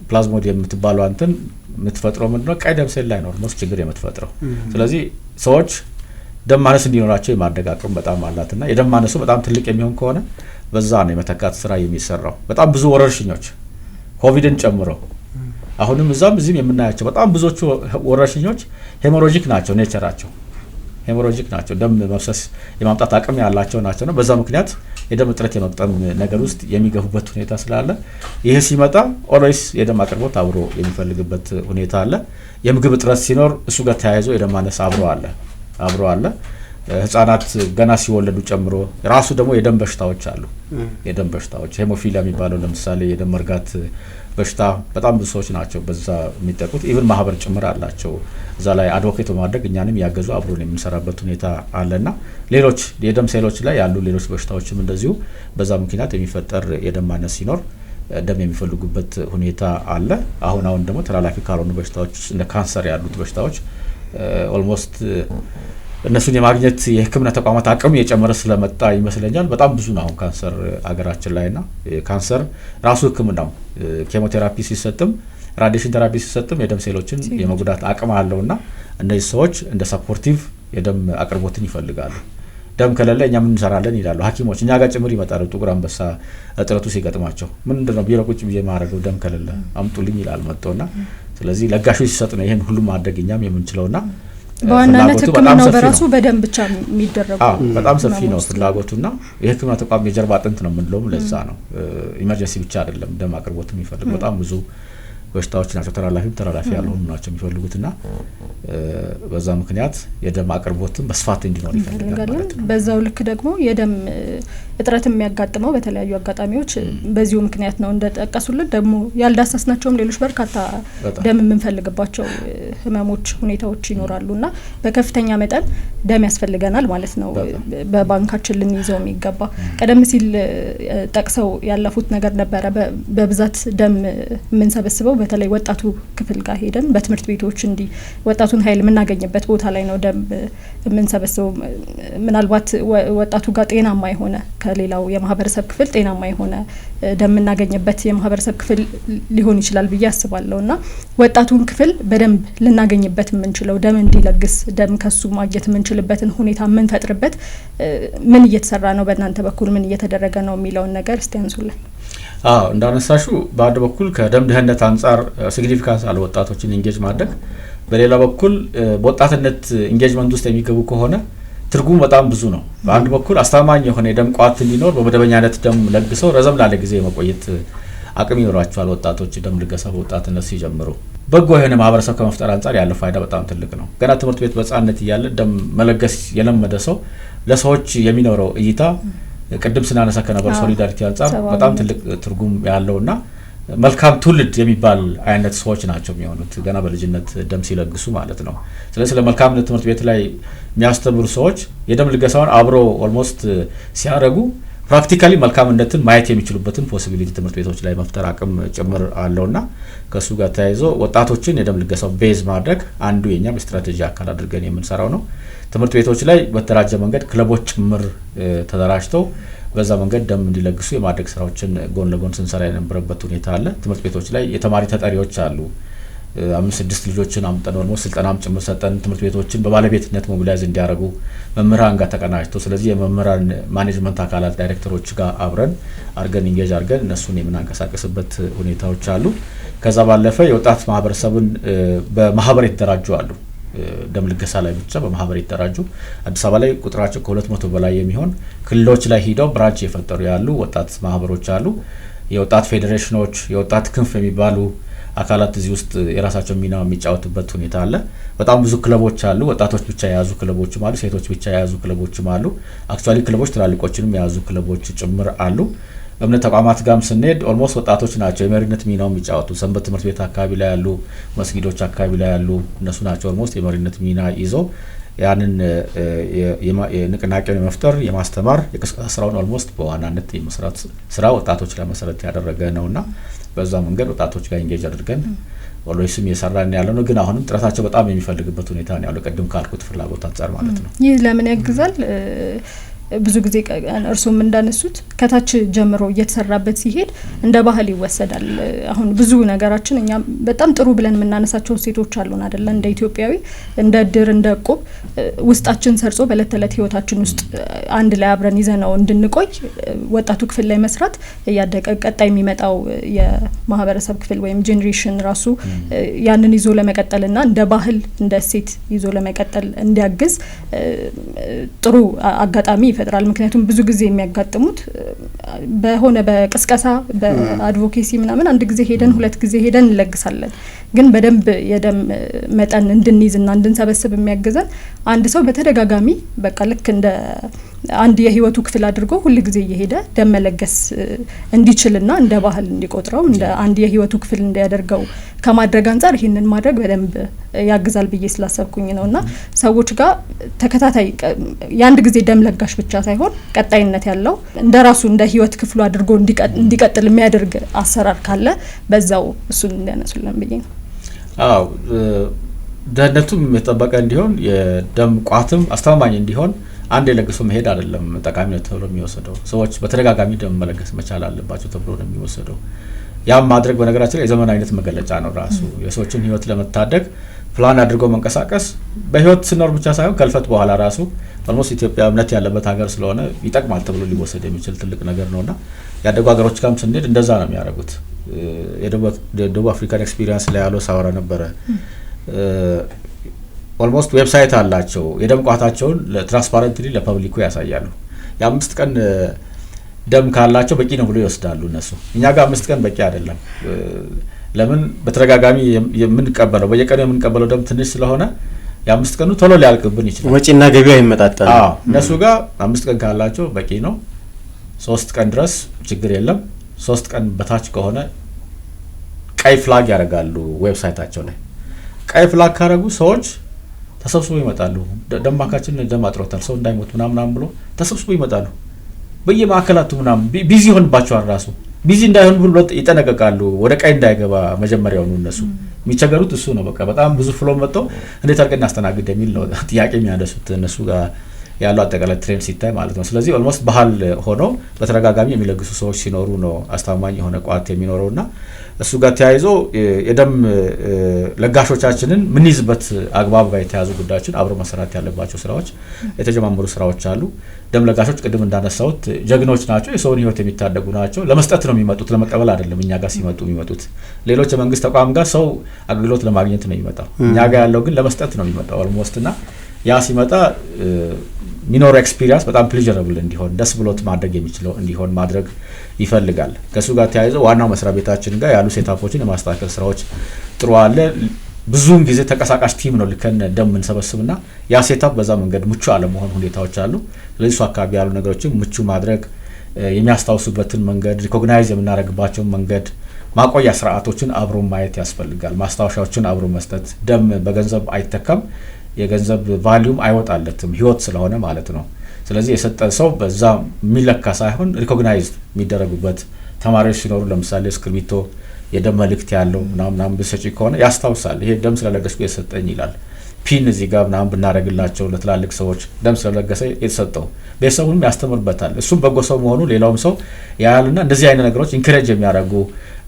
ፕላዝሞዲየም የምትባለው አንተን የምትፈጥረው ምንድነው? ቀይ ደም ሴል ላይ ነው ሞስት ችግር የምትፈጥረው። ስለዚህ ሰዎች ደም ማነስ እንዲኖራቸው የማድረግ አቅም በጣም አላትና የደም ማነሱ በጣም ትልቅ የሚሆን ከሆነ በዛ ነው የመተካት ስራ የሚሰራው። በጣም ብዙ ወረርሽኞች ኮቪድን ጨምሮ አሁንም እዛም እዚህም የምናያቸው በጣም ብዙዎቹ ወረርሽኞች ሄሞሮጂክ ናቸው ኔቸራቸው። ሄሞሮጂክ ናቸው፣ ደም መፍሰስ የማምጣት አቅም ያላቸው ናቸው ነው። በዛ ምክንያት የደም እጥረት የመቅጠም ነገር ውስጥ የሚገቡበት ሁኔታ ስላለ ይሄ ሲመጣ ኦልዌይስ የደም አቅርቦት አብሮ የሚፈልግበት ሁኔታ አለ። የምግብ እጥረት ሲኖር እሱ ጋር ተያይዞ የደም ማነስ አብሮ አለ። ህጻናት ገና ሲወለዱ ጨምሮ ራሱ ደግሞ የደም በሽታዎች አሉ። የደም በሽታዎች ሄሞፊሊያ የሚባለው ለምሳሌ የደም መርጋት በሽታ በጣም ብዙ ሰዎች ናቸው በዛ የሚጠቁት። ኢቭን ማህበር ጭምር አላቸው እዛ ላይ አድቮኬት በማድረግ እኛንም ያገዙ አብሮን የምንሰራበት ሁኔታ አለና ሌሎች የደም ሴሎች ላይ ያሉ ሌሎች በሽታዎችም እንደዚሁ በዛ ምክንያት የሚፈጠር የደም ማነስ ሲኖር ደም የሚፈልጉበት ሁኔታ አለ። አሁን ደግሞ ተላላፊ ካልሆኑ በሽታዎች እንደ ካንሰር ያሉት በሽታዎች ኦልሞስት እነሱን የማግኘት የሕክምና ተቋማት አቅም የጨመረ ስለመጣ ይመስለኛል በጣም ብዙ ነው አሁን ካንሰር አገራችን ላይና ካንሰር ራሱ ሕክምናው ኬሞቴራፒ ሲሰጥም ራዲዬሽን ቴራፒ ሲሰጥም የደም ሴሎችን የመጉዳት አቅም አለውና እነዚህ ሰዎች እንደ ሰፖርቲቭ የደም አቅርቦትን ይፈልጋሉ። ደም ከሌለ እኛ ምን እንሰራለን ይላሉ ሐኪሞች እኛ ጋር ጭምር ይመጣሉ። ጥቁር አንበሳ እጥረቱ ሲገጥማቸው ምንድነው ቢሮ ቁጭ ብዬ ማረገው ደም ከሌለ አምጡልኝ ይላል መጥቶና ስለዚህ ለጋሾች ሲሰጥ ነው ይሄን ሁሉ ማድረግ እኛም የምንችለውና በዋናነት ህክምናው በራሱ በደም ብቻ የሚደረገው በጣም ሰፊ ነው ፍላጎቱና የህክምና ተቋም የጀርባ አጥንት ነው የምንለው ለዛ ነው። ኢመርጀንሲ ብቻ አይደለም ደም አቅርቦት የሚፈልግ በጣም ብዙ በሽታዎች ናቸው ተላላፊ ያልሆኑ ናቸው የሚፈልጉትና በዛ ምክንያት የደም አቅርቦትን በስፋት እንዲኖር ይፈልጋል ማለት ነው። በዛው ልክ ደግሞ የደም እጥረት የሚያጋጥመው በተለያዩ አጋጣሚዎች በዚሁ ምክንያት ነው እንደጠቀሱልን ደግሞ ያልዳሰስናቸውም ሌሎች በርካታ ደም የምንፈልግባቸው ህመሞች ሁኔታዎች ይኖራሉና በከፍተኛ መጠን ደም ያስፈልገናል ማለት ነው። በባንካችን ልንይዘው የሚገባ ቀደም ሲል ጠቅሰው ያለፉት ነገር ነበረ በብዛት ደም የምንሰበስበው በተለይ ወጣቱ ክፍል ጋር ሄደን በትምህርት ቤቶች እንዲ ወጣቱን ኃይል የምናገኝበት ቦታ ላይ ነው ደም የምንሰበስበው። ምናልባት ወጣቱ ጋር ጤናማ የሆነ ከሌላው የማህበረሰብ ክፍል ጤናማ የሆነ ደም የምናገኝበት የማህበረሰብ ክፍል ሊሆን ይችላል ብዬ አስባለሁና ወጣቱን ክፍል በደንብ ልናገኝበት የምንችለው ደም እንዲለግስ ደም ከሱ ማግኘት የምንችልበትን ሁኔታ የምንፈጥርበት ምን እየተሰራ ነው በእናንተ በኩል ምን እየተደረገ ነው የሚለውን ነገር እስቲ አንሱልን። እንዳነሳሹ በአንድ በኩል ከደም ደህንነት አንጻር ሲግኒፊካንስ አለ ወጣቶችን ኢንጌጅ ማድረግ፣ በሌላ በኩል በወጣትነት ኢንጌጅመንት ውስጥ የሚገቡ ከሆነ ትርጉም በጣም ብዙ ነው። በአንድ በኩል አስተማማኝ የሆነ የደም ቋት እንዲኖር በመደበኛነት ደም ለግሰው ረዘም ላለ ጊዜ የመቆየት አቅም ይኖራቸዋል ወጣቶች ደም ልገሳ በወጣትነት ሲጀምሩ። በጎ የሆነ ማህበረሰብ ከመፍጠር አንጻር ያለው ፋይዳ በጣም ትልቅ ነው። ገና ትምህርት ቤት በህፃንነት እያለ ደም መለገስ የለመደ ሰው ለሰዎች የሚኖረው እይታ ቅድም ስናነሳ ከነበር ሶሊዳሪቲ አንጻር በጣም ትልቅ ትርጉም ያለውና መልካም ትውልድ የሚባል አይነት ሰዎች ናቸው የሚሆኑት ገና በልጅነት ደም ሲለግሱ ማለት ነው። ስለዚህ ለመልካምነት ትምህርት ቤት ላይ የሚያስተምሩ ሰዎች የደም ልገሳውን አብሮ ኦልሞስት ሲያደርጉ ፕራክቲካሊ መልካምነትን ማየት የሚችሉበትን ፖሲቢሊቲ ትምህርት ቤቶች ላይ መፍጠር አቅም ጭምር አለውና ከሱ ጋር ተያይዞ ወጣቶችን የደም ልገሳው ቤዝ ማድረግ አንዱ የኛም ስትራቴጂ አካል አድርገን የምንሰራው ነው። ትምህርት ቤቶች ላይ በተደራጀ መንገድ ክለቦች ጭምር ተደራጅተው በዛ መንገድ ደም እንዲለግሱ የማድረግ ስራዎችን ጎን ለጎን ስንሰራ የነበረበት ሁኔታ አለ። ትምህርት ቤቶች ላይ የተማሪ ተጠሪዎች አሉ። 5-6 ልጆችን አምጠን ነው ስልጠናም ጭምር ሰጠን ትምህርት ቤቶችን በባለቤትነት ሞቢላይዝ እንዲያደርጉ መምህራን ጋር ተቀናጅተው ስለዚህ የመምህራን ማኔጅመንት አካላት ዳይሬክተሮች ጋር አብረን አርገን ኢንጌጅ አርገን እነሱን የምናንቀሳቀስበት ሁኔታዎች አሉ። ከዛ ባለፈ የወጣት ማህበረሰብን በማህበር የተደራጁ አሉ። ደም ልገሳ ላይ ብቻ በማህበር የተደራጁ አዲስ አበባ ላይ ቁጥራቸው ከ200 በላይ የሚሆን ክልሎች ላይ ሄደው ብራንች የፈጠሩ ያሉ ወጣት ማህበሮች አሉ። የወጣት ፌዴሬሽኖች የወጣት ክንፍ የሚባሉ አካላት እዚህ ውስጥ የራሳቸው ሚና የሚጫወቱበት ሁኔታ አለ። በጣም ብዙ ክለቦች አሉ። ወጣቶች ብቻ የያዙ ክለቦችም አሉ፣ ሴቶች ብቻ የያዙ ክለቦችም አሉ። አክቹአሊ ክለቦች ትላልቆችንም የያዙ ክለቦች ጭምር አሉ። እምነት ተቋማት ጋርም ስንሄድ ኦልሞስት ወጣቶች ናቸው የመሪነት ሚናው የሚጫወቱ። ሰንበት ትምህርት ቤት አካባቢ ላይ ያሉ መስጊዶች አካባቢ ላይ ያሉ እነሱ ናቸው ኦልሞስት የመሪነት ሚና ይዘው ያንን የንቅናቄውን የመፍጠር የማስተማር የቅስቀሳ ስራውን ኦልሞስት በዋናነት የመስራት ስራ ወጣቶች ላይ መሰረት ያደረገ ነውና በዛ መንገድ ወጣቶች ጋር ኢንጌጅ አድርገን ኦልዌይስም እየሰራን ያለው ነው። ግን አሁንም ጥረታቸው በጣም የሚፈልግበት ሁኔታ ነው ያለው ቅድም ካልኩት ፍላጎት አንጻር ማለት ነው። ይህ ለምን ያግዛል? ብዙ ጊዜ እርሱም እንዳነሱት ከታች ጀምሮ እየተሰራበት ሲሄድ እንደ ባህል ይወሰዳል። አሁን ብዙ ነገራችን እኛ በጣም ጥሩ ብለን የምናነሳቸው ሴቶች አሉን አይደለ? እንደ ኢትዮጵያዊ እንደ እድር እንደ እቁብ ውስጣችን ሰርጾ በእለት ተእለት ህይወታችን ውስጥ አንድ ላይ አብረን ይዘነው እንድንቆይ ወጣቱ ክፍል ላይ መስራት እያደቀ ቀጣይ የሚመጣው የማህበረሰብ ክፍል ወይም ጄኔሬሽን ራሱ ያንን ይዞ ለመቀጠልና እንደ ባህል እንደ እሴት ይዞ ለመቀጠል እንዲያግዝ ጥሩ አጋጣሚ ይፈጥራል። ምክንያቱም ብዙ ጊዜ የሚያጋጥሙት በሆነ በቅስቀሳ በአድቮኬሲ ምናምን አንድ ጊዜ ሄደን ሁለት ጊዜ ሄደን እንለግሳለን። ግን በደንብ የደም መጠን እንድንይዝና እንድንሰበስብ የሚያግዘን አንድ ሰው በተደጋጋሚ በቃ ልክ እንደ አንድ የህይወቱ ክፍል አድርጎ ሁሉ ጊዜ እየሄደ ደም መለገስ እንዲችልና እንደ ባህል እንዲቆጥረው እንደ አንድ የህይወቱ ክፍል እንዲያደርገው ከማድረግ አንፃር ይሄንን ማድረግ በደንብ ያግዛል ብዬ ስላሰብኩኝ ነውና ሰዎች ጋር ተከታታይ የአንድ ጊዜ ደም ለጋሽ ብቻ ሳይሆን ቀጣይነት ያለው እንደራሱ እንደ ህይወት ክፍሉ አድርጎ እንዲቀጥል የሚያደርግ አሰራር ካለ በዛው እሱን እንዲያነሱልን ብዬ ነው። አዎ ደህንነቱም የተጠበቀ እንዲሆን የደም ቋትም አስተማማኝ እንዲሆን አንድ የለግሶ መሄድ አይደለም ጠቃሚ ነው ተብሎ የሚወሰደው። ሰዎች በተደጋጋሚ ደም መለገስ መቻል አለባቸው ተብሎ ነው የሚወሰደው። ያም ማድረግ በነገራችን ላይ የዘመናዊነት መገለጫ ነው። ራሱ የሰዎችን ህይወት ለመታደግ ፕላን አድርገው መንቀሳቀስ በህይወት ሲኖር ብቻ ሳይሆን ከልፈት በኋላ ራሱ ኦልሞስት ኢትዮጵያ እምነት ያለበት ሀገር ስለሆነ ይጠቅማል ተብሎ ሊወሰድ የሚችል ትልቅ ነገር ነውና ያደጉ ሀገሮች ጋርም ስንሄድ እንደዛ ነው የሚያደርጉት። የደቡብ አፍሪካን ኤክስፒሪየንስ ላይ ያለው ሳወራ ነበረ። ኦልሞስት ዌብሳይት አላቸው። የደም ቋታቸውን ትራንስፓረንትሊ ለፐብሊኩ ያሳያሉ። የ5 ቀን ደም ካላቸው በቂ ነው ብሎ ይወስዳሉ እነሱ። እኛ ጋር 5 ቀን በቂ አይደለም። ለምን በተደጋጋሚ የምንቀበለው በየቀኑ የምንቀበለው ደም ትንሽ ስለሆነ የ5 ቀኑ ቶሎ ሊያልቅብን ይችላል። ወጪና ገቢው አይመጣጣም። እነሱ ጋር 5 ቀን ካላቸው በቂ ነው። 3 ቀን ድረስ ችግር የለም። 3 ቀን በታች ከሆነ ቀይ ፍላግ ያደርጋሉ ዌብሳይታቸው ላይ። ቀይ ፍላግ ካረጉ ሰዎች ተሰብስበው ይመጣሉ። ደማካችን ደም አጥሮታል ሰው እንዳይሞት ምናምን ብሎ ተሰብስበው ይመጣሉ። በየማዕከላቱ ምናምን ቢዚ ሆንባቸዋል። ራሱ ቢዚ እንዳይሆን ብሎ ይጠነቀቃሉ። ወደ ቀይ እንዳይገባ መጀመሪያውኑ እነሱ የሚቸገሩት እሱ ነው። በቃ በጣም ብዙ ፍሎ መጥቶ እንዴት አድርገን እናስተናግድ የሚል ነው ጥያቄ የሚያነሱት እነሱ ጋር ያለው አጠቃላይ ትሬንድ ሲታይ ማለት ነው። ስለዚህ ኦልሞስት ባህል ሆኖ በተደጋጋሚ የሚለግሱ ሰዎች ሲኖሩ ነው አስተማማኝ የሆነ ቋት የሚኖረውና እሱ ጋር ተያይዞ የደም ለጋሾቻችንን ምን ይዝበት አግባብ ጋር የተያዙ ጉዳዮችን አብሮ መሰራት ያለባቸው ስራዎች የተጀማመሩ ስራዎች አሉ። ደም ለጋሾች ቅድም እንዳነሳሁት ጀግኖች ናቸው። የሰውን ህይወት የሚታደጉ ናቸው። ለመስጠት ነው የሚመጡት፣ ለመቀበል አይደለም። እኛ ጋር ሲመጡ የሚመጡት ሌሎች የመንግስት ተቋም ጋር ሰው አገልግሎት ለማግኘት ነው የሚመጣው። እኛ ጋር ያለው ግን ለመስጠት ነው የሚመጣው ኦልሞስትና ያ ሲመጣ ሚኖር ኤክስፒሪየንስ በጣም ፕሌጀረብል እንዲሆን ደስ ብሎት ማድረግ የሚችለው እንዲሆን ማድረግ ይፈልጋል። ከሱ ጋር ተያይዞ ዋናው መስሪያ ቤታችን ጋር ያሉ ሴታፖችን የማስተካከል ስራዎች ጥሩ አለ። ብዙውን ጊዜ ተንቀሳቃሽ ቲም ነው ልከን ደም እንሰበስብና ያ ሴታፕ በዛ መንገድ ምቹ አለመሆን ሁኔታዎች አሉ። ስለዚህ እሱ አካባቢ ያሉ ነገሮችን ምቹ ማድረግ፣ የሚያስታውሱበትን መንገድ፣ ሪኮግናይዝ የምናደርግባቸውን መንገድ፣ ማቆያ ስርዓቶችን አብሮ ማየት ያስፈልጋል። ማስታወሻዎችን አብሮ መስጠት። ደም በገንዘብ አይተካም። የገንዘብ ቫልዩም አይወጣለትም ህይወት ስለሆነ ማለት ነው። ስለዚህ የሰጠ ሰው በዛ የሚለካ ሳይሆን ሪኮግናይዝ የሚደረጉበት ተማሪዎች ሲኖሩ ለምሳሌ እስክሪብቶ የደም መልእክት ያለው ምናምን ብሰጪ ከሆነ ያስታውሳል። ይሄ ደም ስለለገስኩ የሰጠኝ ይላል። ፒን እዚህ ጋር ምናምን ብናደርግላቸው ለትላልቅ ሰዎች ደም ስለለገሰ የተሰጠው ቤተሰቡንም ያስተምርበታል። እሱም በጎ ሰው መሆኑ ሌላውም ሰው ያያልና እንደዚህ አይነት ነገሮች ኢንከሬጅ የሚያደርጉ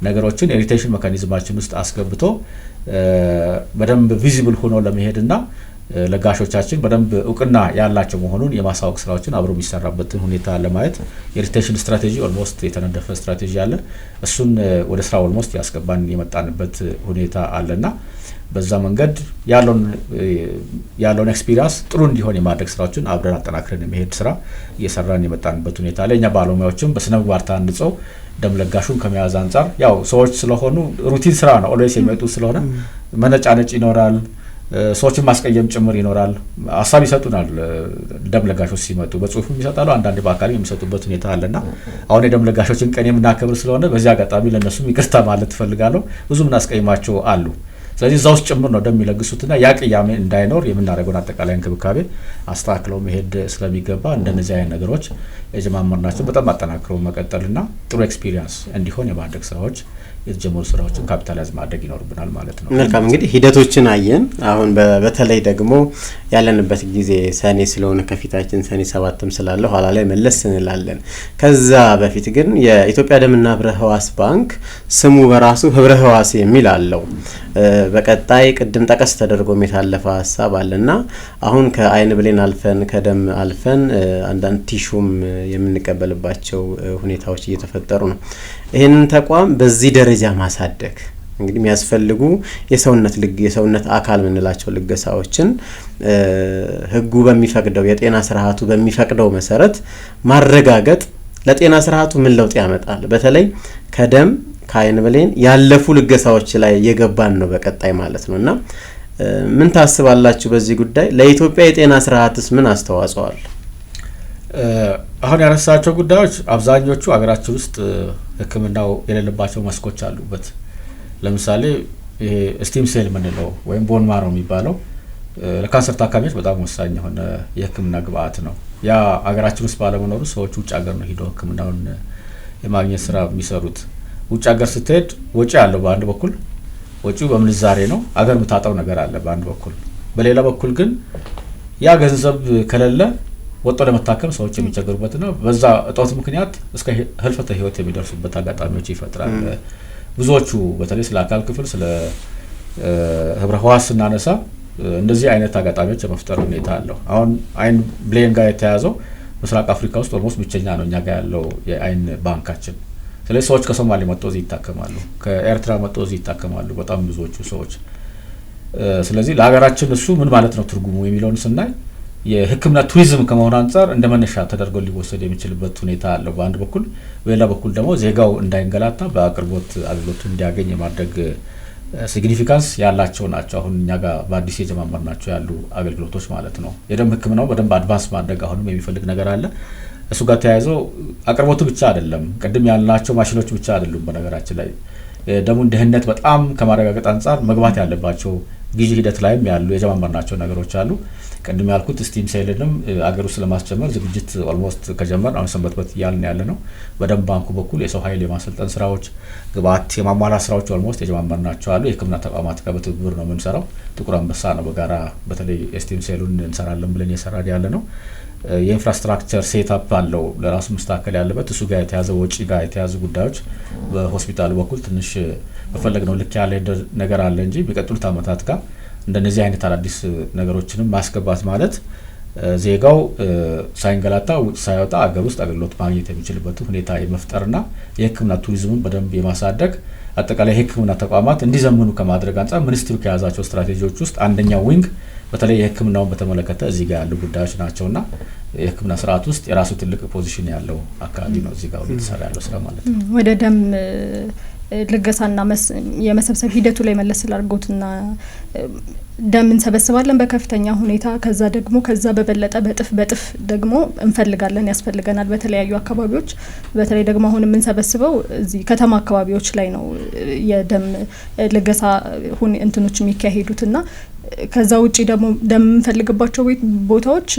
ነገሮችን የኢሪቴሽን ሜካኒዝማችን ውስጥ አስገብቶ በደንብ ቪዚብል ሆኖ ለመሄድና ለጋሾቻችን በደንብ እውቅና ያላቸው መሆኑን የማሳወቅ ስራዎችን አብሮ የሚሰራበትን ሁኔታ ለማየት የሪቴንሽን ስትራቴጂ ኦልሞስት የተነደፈ ስትራቴጂ አለ። እሱን ወደ ስራ ኦልሞስት ያስገባን የመጣንበት ሁኔታ አለና በዛ መንገድ ያለውን ኤክስፒሪየንስ ጥሩ እንዲሆን የማድረግ ስራዎችን አብረን አጠናክረን የመሄድ ስራ እየሰራን የመጣንበት ሁኔታ አለ። እኛ ባለሙያዎችም በስነ ምግባር ታንጸው ደም ለጋሹን ከመያዝ አንጻር ያው ሰዎች ስለሆኑ ሩቲን ስራ ነው ኦልዌይስ የሚመጡ ስለሆነ መነጫነጭ ይኖራል። ሰዎችን ማስቀየም ጭምር ይኖራል። ሀሳብ ይሰጡናል። ደም ለጋሾች ሲመጡ በጽሁፍም ይሰጣሉ፣ አንዳንድ በአካል የሚሰጡበት ሁኔታ አለና አሁን የደም ለጋሾችን ቀን የምናከብር ስለሆነ በዚህ አጋጣሚ ለነሱም ይቅርታ ማለት ፈልጋለሁ። ብዙ ምናስቀይማቸው አሉ። ስለዚህ እዛ ውስጥ ጭምር ነው ደም የሚለግሱትና ያ ቅያሜ እንዳይኖር የምናደርገውን አጠቃላይ እንክብካቤ አስተካክለው መሄድ ስለሚገባ እንደነዚህ አይነት ነገሮች የጀማመርናቸው በጣም አጠናክረው መቀጠልና ጥሩ ኤክስፒሪየንስ እንዲሆን የማድረግ ስራዎች የተጀመሩ ስራዎችን ካፒታላይዝ ማድረግ ይኖርብናል ማለት ነው። መልካም እንግዲህ ሂደቶችን አየን። አሁን በተለይ ደግሞ ያለንበት ጊዜ ሰኔ ስለሆነ ከፊታችን ሰኔ 7ም ስላለ ኋላ ላይ መለስ እንላለን። ከዛ በፊት ግን የኢትዮጵያ ደምና ህብረ ህዋስ ባንክ ስሙ በራሱ ህብረ ህዋስ የሚል አለው። በቀጣይ ቅድም ጠቀስ ተደርጎ የታለፈ ሀሳብ አለና አሁን ከአይን ብሌን አልፈን ከደም አልፈን አንዳንድ ቲሹም የምንቀበልባቸው ሁኔታዎች እየተፈጠሩ ነው። ይህንን ተቋም በዚህ ደረጃ ማሳደግ እንግዲህ የሚያስፈልጉ የሰውነት አካል የምንላቸው ልገሳዎችን ህጉ በሚፈቅደው የጤና ስርዓቱ በሚፈቅደው መሰረት ማረጋገጥ ለጤና ስርዓቱ ምን ለውጥ ያመጣል? በተለይ ከደም ከአይን ብሌን ያለፉ ልገሳዎች ላይ የገባን ነው በቀጣይ ማለት ነውና ምን ታስባላችሁ በዚህ ጉዳይ? ለኢትዮጵያ የጤና ስርዓትስ ምን አስተዋጽኦ አለ? አሁን ያነሳቸው ጉዳዮች አብዛኞቹ አገራችን ውስጥ ህክምናው የሌለባቸው መስኮች አሉበት። ለምሳሌ ይሄ ስቲም ሴል የምንለው ወይም ቦን ማሮ የሚባለው ለካንሰር ታካሚዎች በጣም ወሳኝ የሆነ የህክምና ግብአት ነው። ያ አገራችን ውስጥ ባለመኖሩ ሰዎች ውጭ ሀገር ነው ሄደው ህክምናውን የማግኘት ስራ የሚሰሩት። ውጭ ሀገር ስትሄድ ወጪ አለው በአንድ በኩል ወጪው በምንዛሬ ነው፣ አገር የምታጣው ነገር አለ በአንድ በኩል። በሌላ በኩል ግን ያ ገንዘብ ከሌለ ወጥቶ ለመታከም ሰዎች የሚቸገሩበትና በዛ እጦት ምክንያት እስከ ህልፈተ ህይወት የሚደርሱበት አጋጣሚዎች ይፈጥራል። ብዙዎቹ በተለይ ስለ አካል ክፍል ስለ ህብረ ህዋስ ስናነሳ እንደዚህ አይነት አጋጣሚዎች የመፍጠር ሁኔታ አለው። አሁን አይን ብሌን ጋር የተያዘው ምስራቅ አፍሪካ ውስጥ ኦልሞስት ብቸኛ ነው እኛ ጋር ያለው የአይን ባንካችን። ስለዚህ ሰዎች ከሶማሌ መጥተው እዚህ ይታከማሉ፣ ከኤርትራ መጥተው እዚህ ይታከማሉ በጣም ብዙዎቹ ሰዎች። ስለዚህ ለሀገራችን እሱ ምን ማለት ነው ትርጉሙ የሚለውን ስናይ የህክምና ቱሪዝም ከመሆን አንጻር እንደ መነሻ ተደርጎ ሊወሰድ የሚችልበት ሁኔታ አለው በአንድ በኩል። በሌላ በኩል ደግሞ ዜጋው እንዳይንገላታ በአቅርቦት አገልግሎቱ እንዲያገኝ የማድረግ ሲግኒፊካንስ ያላቸው ናቸው። አሁን እኛ ጋር በአዲስ የጀማመርናቸው ያሉ አገልግሎቶች ማለት ነው። የደም ህክምናው በደንብ አድቫንስ ማድረግ አሁንም የሚፈልግ ነገር አለ። እሱ ጋር ተያይዞ አቅርቦቱ ብቻ አይደለም፣ ቅድም ያልናቸው ማሽኖች ብቻ አይደሉም። በነገራችን ላይ ደሙን ደህንነት በጣም ከማረጋገጥ አንጻር መግባት ያለባቸው ግዢ ሂደት ላይም ያሉ የጀማመርናቸው ነገሮች አሉ። ቅድም ያልኩት ስቲም ሴልንም አገር ውስጥ ለማስጀመር ዝግጅት ኦልሞስት ከጀመር አሁን ሰንበትበት እያልን ያለ ነው። በደም ባንኩ በኩል የሰው ኃይል የማሰልጠን ስራዎች፣ ግብአት የማሟላት ስራዎች ኦልሞስት የጀማመርናቸው አሉ። የህክምና ተቋማት ጋር በትብብር ነው የምንሰራው። ጥቁር አንበሳ ነው በጋራ በተለይ ስቲም ሴሉን እንሰራለን ብለን እየሰራን ያለ ነው። የኢንፍራስትራክቸር ሴትአፕ አለው ለራሱ መስተካከል ያለበት። እሱ ጋር የተያዘ ወጪ ጋር የተያዙ ጉዳዮች በሆስፒታሉ በኩል ትንሽ በፈለግነው ልክ ያለ ነገር አለ እንጂ የሚቀጥሉት አመታት ጋር እንደነዚህ አይነት አዳዲስ ነገሮችንም ማስገባት ማለት ዜጋው ሳይንገላታ ውጭ ሳይወጣ አገር ውስጥ አገልግሎት ማግኘት የሚችልበት ሁኔታ የመፍጠርና የህክምና ቱሪዝሙን በደንብ የማሳደግ አጠቃላይ የህክምና ተቋማት እንዲዘምኑ ከማድረግ አንጻር ሚኒስትሩ ከያዛቸው ስትራቴጂዎች ውስጥ አንደኛው ዊንግ በተለይ የህክምናውን በተመለከተ እዚህ ጋር ያሉ ጉዳዮች ናቸውና የህክምና ስርዓት ውስጥ የራሱ ትልቅ ፖዚሽን ያለው አካባቢ ነው እዚህ ጋር እየተሰራ ያለው ስራ ማለት ነው። ወደ ደም ልገሳና የመሰብሰብ ሂደቱ ላይ መለስ ስላርጎትና ደም እንሰበስባለን በከፍተኛ ሁኔታ። ከዛ በበለጠ በጥፍ ደግሞ እንፈልጋለን ያስፈልገናል በተለያዩ አካባቢዎች። በተለይ ደግሞ አሁን የምንሰበስበው እዚህ ከተማ አካባቢዎች ላይ ነው የደም ልገሳ እንትኖች የሚካሄዱትና ከዛ ውጪ ደግሞ ደም የምንፈልግባቸው ቦታዎች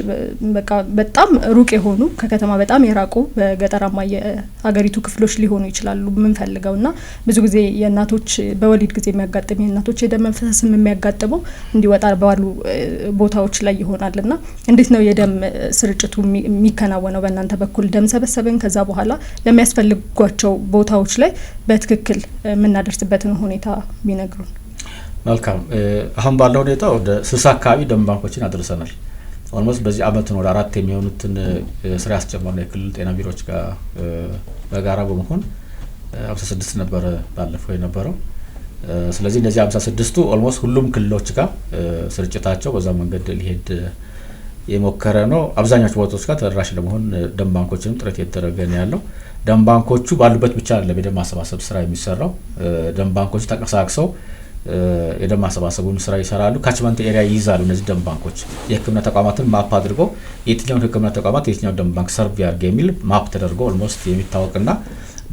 በቃ በጣም ሩቅ የሆኑ ከከተማ በጣም የራቁ በገጠራማ የሀገሪቱ ክፍሎች ሊሆኑ ይችላሉ የምንፈልገውና ብዙ ጊዜ የእናቶች በወሊድ ጊዜ የሚያጋጥም የእናቶች የደም መፍሰስም የሚያጋጥመው እንዲወጣ ባሉ ቦታዎች ላይ ይሆናልና እንዴት ነው የደም ስርጭቱ የሚከናወነው በእናንተ በኩል? ደም ሰበሰብን ከዛ በኋላ ለሚያስፈልጓቸው ቦታዎች ላይ በትክክል የምናደርስበትን ሁኔታ ቢነግሩን። መልካም። አሁን ባለው ሁኔታ ወደ 60 አካባቢ ደም ባንኮችን አድርሰናል። ኦልሞስት በዚህ አመት ነው ወደ 4 የሚሆኑትን ስራ ያስጀመርነው የክልል ጤና ቢሮዎች ጋር በጋራ በመሆን 56 ነበር ባለፈው የነበረው። ስለዚህ እነዚህ 56ቱ ኦልሞስት ሁሉም ክልሎች ጋር ስርጭታቸው በዛ መንገድ ሊሄድ የሞከረ ነው። አብዛኛዎቹ ቦታዎች ጋር ተደራሽ ለመሆን ደም ባንኮችንም ጥረት እየተደረገ ነው ያለው። ደም ባንኮቹ ባሉበት ብቻ አይደለም የደም ማሰባሰብ ስራ የሚሰራው። ደም ባንኮቹ ተንቀሳቅሰው የደም ማሰባሰቡን ስራ ይሰራሉ። ካችመንት ኤሪያ ይይዛሉ። እነዚህ ደም ባንኮች የህክምና ተቋማትን ማፕ አድርገው የትኛውን ህክምና ተቋማት የትኛውን ደም ባንክ ሰርቭ ያርግ የሚል ማፕ ተደርጎ ኦልሞስት የሚታወቅና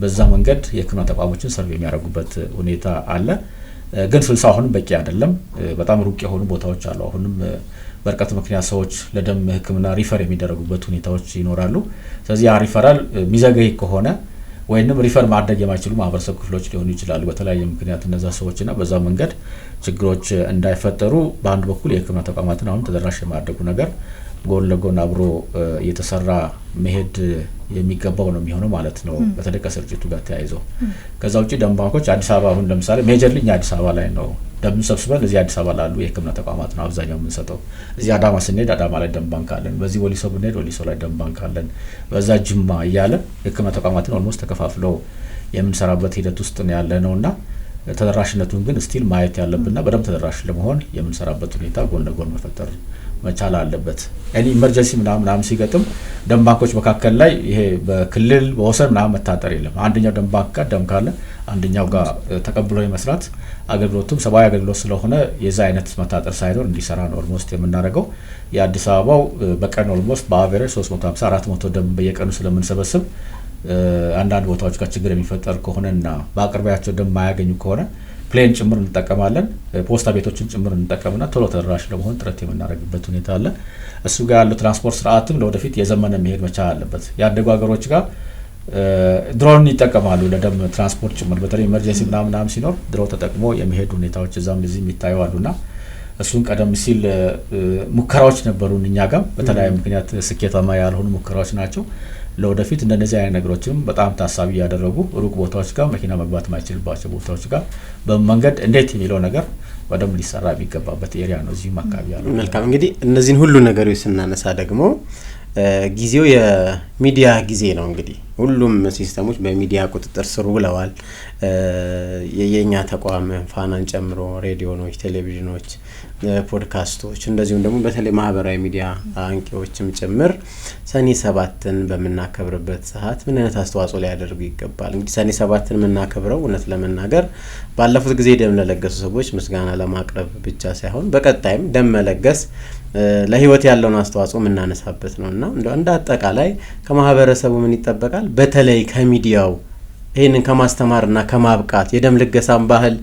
በዛ መንገድ የህክምና ተቋሞችን ሰርቭ የሚያደርጉበት ሁኔታ አለ። ግን 60 አሁንም በቂ አይደለም። በጣም ሩቅ የሆኑ ቦታዎች አሉ። አሁንም በርቀት ምክንያት ሰዎች ለደም ህክምና ሪፈር የሚደረጉበት ሁኔታዎች ይኖራሉ። ስለዚህ ያ ሪፈራል ሚዘገይ ከሆነ ወይንም ሪፈር ማድረግ የማይችሉ ማህበረሰብ ክፍሎች ሊሆኑ ይችላሉ በተለያየ ምክንያት እነዛ ሰዎችና በዛ መንገድ ችግሮች እንዳይፈጠሩ በአንድ በኩል የሕክምና ተቋማትን አሁን ተደራሽ የማድረጉ ነገር ጎን ለጎን አብሮ እየተሰራ መሄድ የሚገባው ነው የሚሆነው ማለት ነው በተለይ ከስርጭቱ ጋር ተያይዞ። ከዛ ውጪ ደም ባንኮች አዲስ አበባ አሁን ለምሳሌ ሜጀርሊ እኛ አዲስ አበባ ላይ ነው ደም ሰብስበን እዚህ አዲስ አበባ ላሉ የሕክምና ተቋማት ነው አብዛኛው የምንሰጠው። እዚህ አዳማ ስንሄድ አዳማ ላይ ደም ባንክ አለን፣ በዚህ ወሊሶ ብንሄድ ወሊሶ ላይ ደም ባንክ አለን፣ በዛ ጅማ እያለ የሕክምና ተቋማትን ኦልሞስት ተከፋፍለው የምንሰራበት ሂደት ውስጥ ነው ያለ ነውና ተደራሽነቱን ግን ስቲል ማየት ያለብንና በደም ተደራሽ ለመሆን የምንሰራበት ሁኔታ ጎን ለጎን መፈጠር መቻል አለበት። እኔ ኢመርጀንሲ ምናምን ሲገጥም ደም ባንኮች መካከል ላይ ይሄ በክልል በወሰን ምናምን መታጠር የለም። አንደኛው ደም ባንክ ጋር ደም ካለ አንደኛው ጋር ተቀብሎ የመስራት አገልግሎቱም ሰብአዊ አገልግሎት ስለሆነ የዛ አይነት መታጠር ሳይኖር እንዲሰራ ነው ኦልሞስት የምናደርገው። የአዲስ አበባው በቀን ኦልሞስት በአቨሬጅ 350 400 ደም በየቀኑ ስለምንሰበስብ አንዳንድ ቦታዎች ጋር ችግር የሚፈጠር ከሆነና በአቅርቢያቸው ደም ማያገኙ ከሆነ ፕሌን ጭምር እንጠቀማለን፣ ፖስታ ቤቶችን ጭምር እንጠቀምና ቶሎ ተደራሽ ለመሆን ጥረት የምናደርግበት ሁኔታ አለ። እሱ ጋር ያለው ትራንስፖርት ስርዓትም ለወደፊት የዘመነ መሄድ መቻል አለበት። ያደጉ ሀገሮች ጋር ድሮን ይጠቀማሉ ለደም ትራንስፖርት ጭምር በተለይ ኢመርጀንሲ ምናምን ሲኖር ድሮ ተጠቅሞ የመሄድ ሁኔታዎች እዛም እዚህም ይታዩ አሉና እሱን ቀደም ሲል ሙከራዎች ነበሩን እኛ ጋር በተለያየ ምክንያት ስኬታማ ያልሆኑ ሙከራዎች ናቸው። ለወደፊት እንደነዚህ አይነት ነገሮችም በጣም ታሳቢ ያደረጉ ሩቅ ቦታዎች ጋር መኪና መግባት የማይችልባቸው ቦታዎች ጋር በመንገድ እንዴት የሚለው ነገር በደንብ ሊሰራ የሚገባበት ኤሪያ ነው እዚህም አካባቢ ያለው። መልካም እንግዲህ እነዚህን ሁሉ ነገሮች ስናነሳ ደግሞ ጊዜው የሚዲያ ጊዜ ነው። እንግዲህ ሁሉም ሲስተሞች በሚዲያ ቁጥጥር ስር ውለዋል። የኛ ተቋም ፋናን ጨምሮ ሬዲዮኖች፣ ቴሌቪዥኖች፣ ፖድካስቶች እንደዚሁም ደግሞ በተለይ ማህበራዊ ሚዲያ አንቂዎችም ጭምር ሰኔ 7ን በመናከብርበት ሰዓት ምን አይነት አስተዋጽኦ ሊያደርጉ ይገባል? እንግዲህ ሰኔ 7ን የምናከብረው እውነት ለመናገር ባለፉት ጊዜ ደም ለለገሱ ሰዎች ምስጋና ለማቅረብ ብቻ ሳይሆን በቀጣይም ደም መለገስ ለህይወት ያለውን አስተዋጽኦ የምናነሳበት ነውና እንደ አጠቃላይ ከማህበረሰቡ ምን ይጠበቃል? በተለይ ከሚዲያው ይሄንን ከማስተማርና ከማብቃት የደም ልገሳን ባህል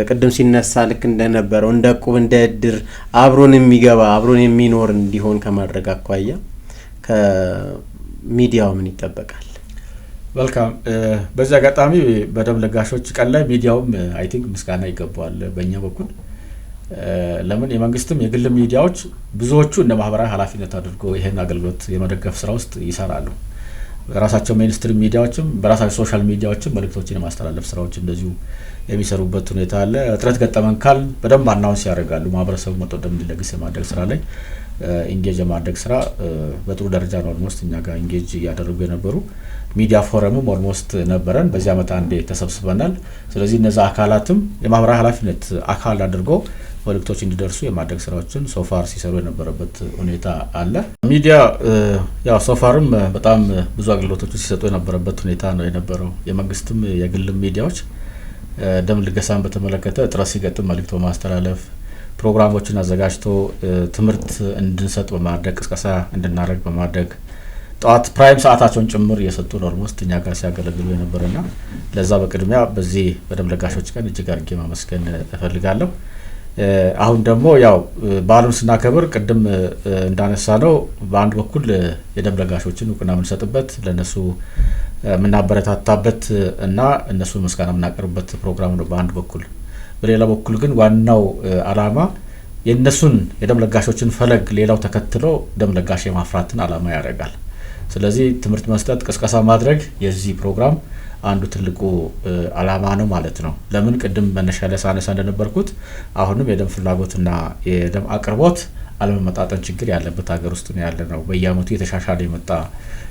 ቅድም ሲነሳ ልክ እንደነበረው እንደ ቁብ እንደ እድር አብሮን የሚገባ አብሮን የሚኖር እንዲሆን ከማድረግ አኳያ ከሚዲያው ምን ይጠበቃል? መልካም በዚህ አጋጣሚ በደም ለጋሾች ቀን ላይ ሚዲያውም አይ ቲንክ ምስጋና ይገባዋል በእኛ በኩል። ለምን የመንግስትም የግል ሚዲያዎች ብዙዎቹ እንደ ማህበራዊ ኃላፊነት አድርገው ይሄን አገልግሎት የመደገፍ ስራ ውስጥ ይሰራሉ። በራሳቸው ሜንስትሪም ሚዲያዎችም በራሳቸው ሶሻል ሚዲያዎችም መልእክቶችን የማስተላለፍ ስራዎች እንደዚሁ የሚሰሩበት ሁኔታ አለ። እጥረት ገጠመን ካል በደንብ አናውንስ ያደርጋሉ። ማህበረሰቡ መጥቶ ደም እንዲለግስ የማድረግ ስራ ላይ ኢንጌጅ የማድረግ ስራ በጥሩ ደረጃ ነው ኦልሞስት እኛ ጋር ኢንጌጅ እያደረጉ የነበሩ። ሚዲያ ፎረምም ኦልሞስት ነበረን፣ በዚህ አመት አንዴ ተሰብስበናል። ስለዚህ እነዛ አካላትም የማህበራዊ ኃላፊነት አካል አድርጎ መልእክቶች እንዲደርሱ የማድረግ ስራዎችን ሶፋር ሲሰሩ የነበረበት ሁኔታ አለ። ሚዲያ ያው ሶፋርም በጣም ብዙ አገልግሎቶችን ሲሰጡ የነበረበት ሁኔታ ነው የነበረው። የመንግስትም የግልም ሚዲያዎች ደም ልገሳን በተመለከተ እጥረት ሲገጥም መልእክት በማስተላለፍ ፕሮግራሞችን አዘጋጅቶ ትምህርት እንድንሰጥ በማድረግ ቅስቀሳ እንድናደርግ በማድረግ ጧት ፕራይም ሰዓታቸውን ጭምር እየሰጡ ኦልሞስት እኛ ጋር ሲያገለግሉ የነበረና ለዛ በቅድሚያ በዚህ በደም ለጋሾች ቀን እጅግ አድርጌ ማመስገን እፈልጋለሁ። አሁን ደግሞ ያው በዓሉን ስናከብር ቅድም እንዳነሳ ነው በአንድ በኩል የደም ለጋሾችን እውቅና የምንሰጥበት ለነሱ የምናበረታታበት እና እነሱን ምስጋና የምናቀርብበት ፕሮግራም ነው በአንድ በኩል። በሌላ በኩል ግን ዋናው አላማ የነሱን የደም ለጋሾችን ፈለግ ሌላው ተከትሎ ደም ለጋሽ የማፍራትን አላማ ያደርጋል። ስለዚህ ትምህርት መስጠት፣ ቅስቀሳ ማድረግ የዚህ ፕሮግራም አንዱ ትልቁ አላማ ነው ማለት ነው። ለምን ቅድም መነሻ ላይ ሳነሳ እንደነበርኩት አሁንም የደም ፍላጎትና የደም አቅርቦት አለመመጣጠን ችግር ያለበት ሀገር ውስጥ ነው ያለ ነው። በየአመቱ የተሻሻለ የመጣ